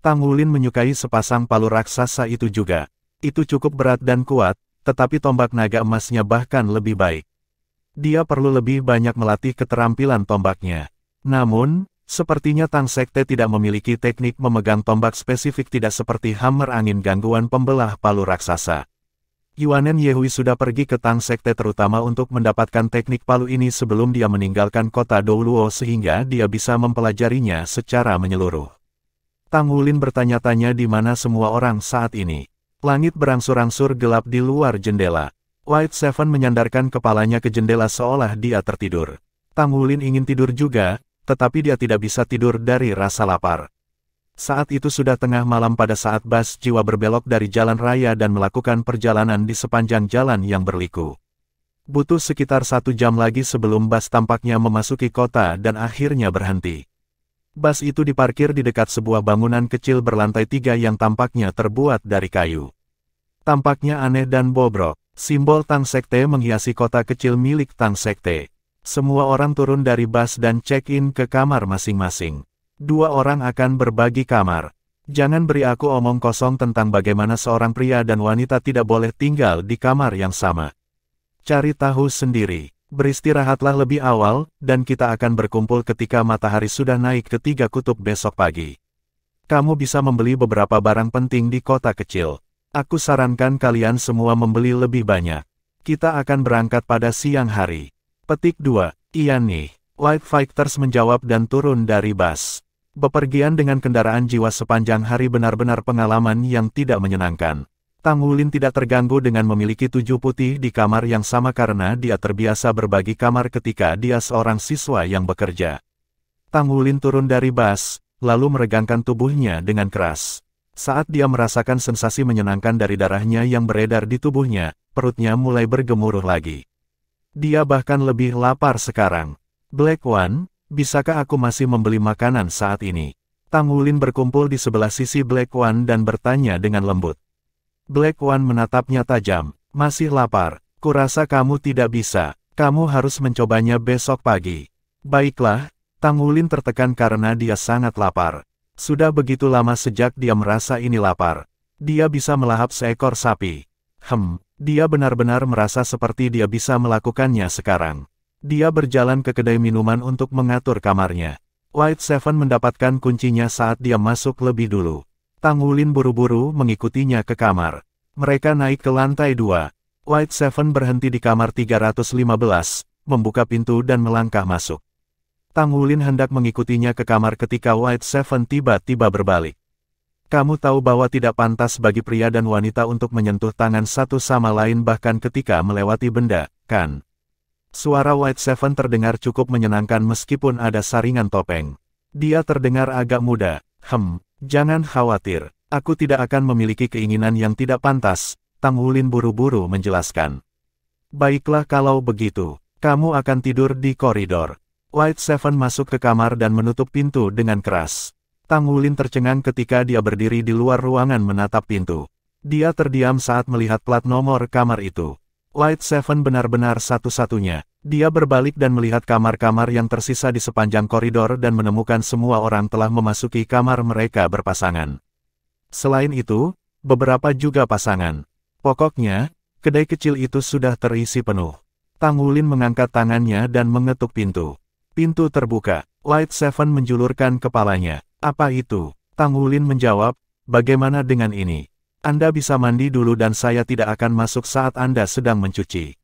Tang Wulin menyukai sepasang palu raksasa itu juga. Itu cukup berat dan kuat, tetapi tombak naga emasnya bahkan lebih baik. Dia perlu lebih banyak melatih keterampilan tombaknya. Namun, sepertinya Tang Sekte tidak memiliki teknik memegang tombak spesifik tidak seperti hammer angin gangguan pembelah palu raksasa. Yuanen Yehui sudah pergi ke Tang Sekte terutama untuk mendapatkan teknik palu ini sebelum dia meninggalkan kota Douluo sehingga dia bisa mempelajarinya secara menyeluruh. Tang Wulin bertanya-tanya di mana semua orang saat ini. Langit berangsur-angsur gelap di luar jendela. White Seven menyandarkan kepalanya ke jendela seolah dia tertidur. Tang Wulin ingin tidur juga, tetapi dia tidak bisa tidur dari rasa lapar. Saat itu sudah tengah malam pada saat bas jiwa berbelok dari jalan raya dan melakukan perjalanan di sepanjang jalan yang berliku. Butuh sekitar 1 jam lagi sebelum bas tampaknya memasuki kota dan akhirnya berhenti. Bas itu diparkir di dekat sebuah bangunan kecil berlantai 3 yang tampaknya terbuat dari kayu. Tampaknya aneh dan bobrok. Simbol Tang Sekte menghiasi kota kecil milik Tang Sekte. Semua orang turun dari bas dan check-in ke kamar masing-masing. 2 orang akan berbagi kamar. Jangan beri aku omong kosong tentang bagaimana seorang pria dan wanita tidak boleh tinggal di kamar yang sama. Cari tahu sendiri. Beristirahatlah lebih awal, dan kita akan berkumpul ketika matahari sudah naik ke 3 kutub besok pagi. Kamu bisa membeli beberapa barang penting di kota kecil. Aku sarankan kalian semua membeli lebih banyak. Kita akan berangkat pada siang hari. Petik 2. Iya nih. White Fighters menjawab dan turun dari bas. Bepergian dengan kendaraan jiwa sepanjang hari benar-benar pengalaman yang tidak menyenangkan. Tang Wulin tidak terganggu dengan memiliki 7 putih di kamar yang sama karena dia terbiasa berbagi kamar ketika dia seorang siswa yang bekerja. Tang Wulin turun dari bas, lalu meregangkan tubuhnya dengan keras. Saat dia merasakan sensasi menyenangkan dari darahnya yang beredar di tubuhnya, perutnya mulai bergemuruh lagi. Dia bahkan lebih lapar sekarang. Black One, bisakah aku masih membeli makanan saat ini? Tang Wulin berkumpul di sebelah sisi Black One dan bertanya dengan lembut. Black One menatapnya tajam. Masih lapar, kurasa kamu tidak bisa. Kamu harus mencobanya besok pagi. Baiklah, Tang Wulin tertekan karena dia sangat lapar. Sudah begitu lama sejak dia merasa ini lapar. Dia bisa melahap seekor sapi. Dia benar-benar merasa seperti dia bisa melakukannya sekarang. Dia berjalan ke kedai minuman untuk mengatur kamarnya. White Seven mendapatkan kuncinya saat dia masuk lebih dulu. Tang Wulin buru-buru mengikutinya ke kamar. Mereka naik ke lantai 2. White Seven berhenti di kamar 315, membuka pintu dan melangkah masuk. Tang Wulin hendak mengikutinya ke kamar ketika White Seven tiba-tiba berbalik. Kamu tahu bahwa tidak pantas bagi pria dan wanita untuk menyentuh tangan satu sama lain bahkan ketika melewati benda, kan? Suara White Seven terdengar cukup menyenangkan meskipun ada saringan topeng. Dia terdengar agak muda. Jangan khawatir, aku tidak akan memiliki keinginan yang tidak pantas, Tang Wulin buru-buru menjelaskan. Baiklah kalau begitu, kamu akan tidur di koridor. White Seven masuk ke kamar dan menutup pintu dengan keras. Tang Wulin tercengang ketika dia berdiri di luar ruangan menatap pintu. Dia terdiam saat melihat plat nomor kamar itu. White Seven benar-benar satu-satunya. Dia berbalik dan melihat kamar-kamar yang tersisa di sepanjang koridor dan menemukan semua orang telah memasuki kamar mereka berpasangan. Selain itu, beberapa juga pasangan. Pokoknya, kedai kecil itu sudah terisi penuh. Tang Wulin mengangkat tangannya dan mengetuk pintu. Pintu terbuka. White Seven menjulurkan kepalanya. Apa itu? Tang Wulin menjawab, bagaimana dengan ini? Anda bisa mandi dulu dan saya tidak akan masuk saat Anda sedang mencuci.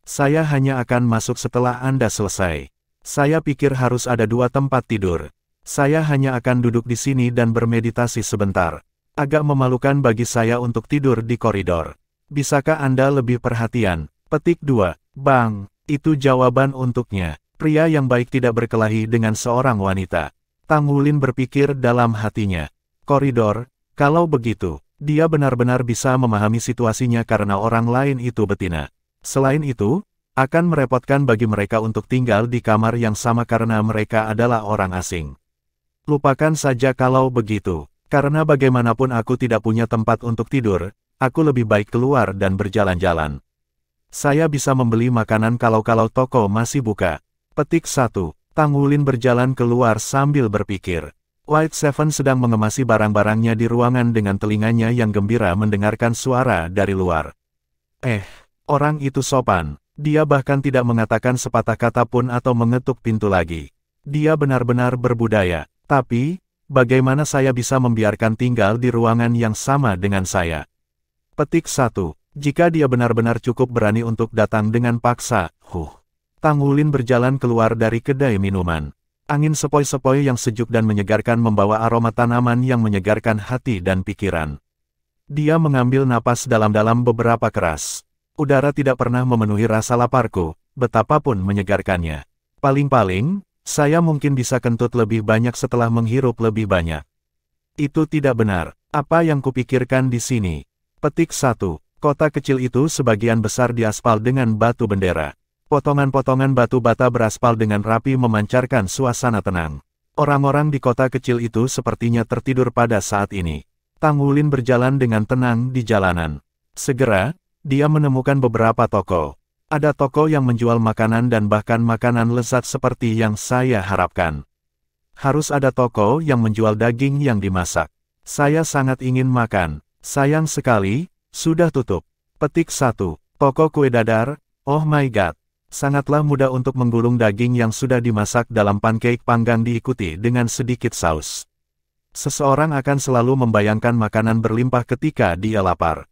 Saya hanya akan masuk setelah Anda selesai. Saya pikir harus ada 2 tempat tidur. Saya hanya akan duduk di sini dan bermeditasi sebentar. Agak memalukan bagi saya untuk tidur di koridor. Bisakah Anda lebih perhatian? Petik 2. Bang, itu jawaban untuknya. Pria yang baik tidak berkelahi dengan seorang wanita. Tang Wulin berpikir dalam hatinya. Koridor, kalau begitu, dia benar-benar bisa memahami situasinya karena orang lain itu betina. Selain itu, akan merepotkan bagi mereka untuk tinggal di kamar yang sama karena mereka adalah orang asing. Lupakan saja kalau begitu, karena bagaimanapun aku tidak punya tempat untuk tidur, aku lebih baik keluar dan berjalan-jalan. Saya bisa membeli makanan kalau toko masih buka. Petik 1. Tang Wulin berjalan keluar sambil berpikir. White Seven sedang mengemasi barang-barangnya di ruangan dengan telinganya yang gembira mendengarkan suara dari luar. Orang itu sopan. Dia bahkan tidak mengatakan sepatah kata pun atau mengetuk pintu lagi. Dia benar-benar berbudaya. Tapi, bagaimana saya bisa membiarkan tinggal di ruangan yang sama dengan saya? Petik 1. Jika dia benar-benar cukup berani untuk datang dengan paksa, Tang Wulin berjalan keluar dari kedai minuman. Angin sepoi-sepoi yang sejuk dan menyegarkan membawa aroma tanaman yang menyegarkan hati dan pikiran. Dia mengambil napas dalam-dalam beberapa keras. Udara tidak pernah memenuhi rasa laparku, betapapun menyegarkannya. Paling-paling, saya mungkin bisa kentut lebih banyak setelah menghirup lebih banyak. Itu tidak benar. Apa yang kupikirkan di sini? Petik 1. Kota kecil itu sebagian besar diaspal dengan batu bendera. Potongan-potongan batu bata beraspal dengan rapi memancarkan suasana tenang. Orang-orang di kota kecil itu sepertinya tertidur pada saat ini. Tang Wulin berjalan dengan tenang di jalanan. Segera, dia menemukan beberapa toko. Ada toko yang menjual makanan dan bahkan makanan lezat seperti yang saya harapkan. Harus ada toko yang menjual daging yang dimasak. Saya sangat ingin makan. Sayang sekali, sudah tutup. Petik 1. Toko kue dadar, oh my god. Sangatlah mudah untuk menggulung daging yang sudah dimasak dalam pancake panggang diikuti dengan sedikit saus. Seseorang akan selalu membayangkan makanan berlimpah ketika dia lapar.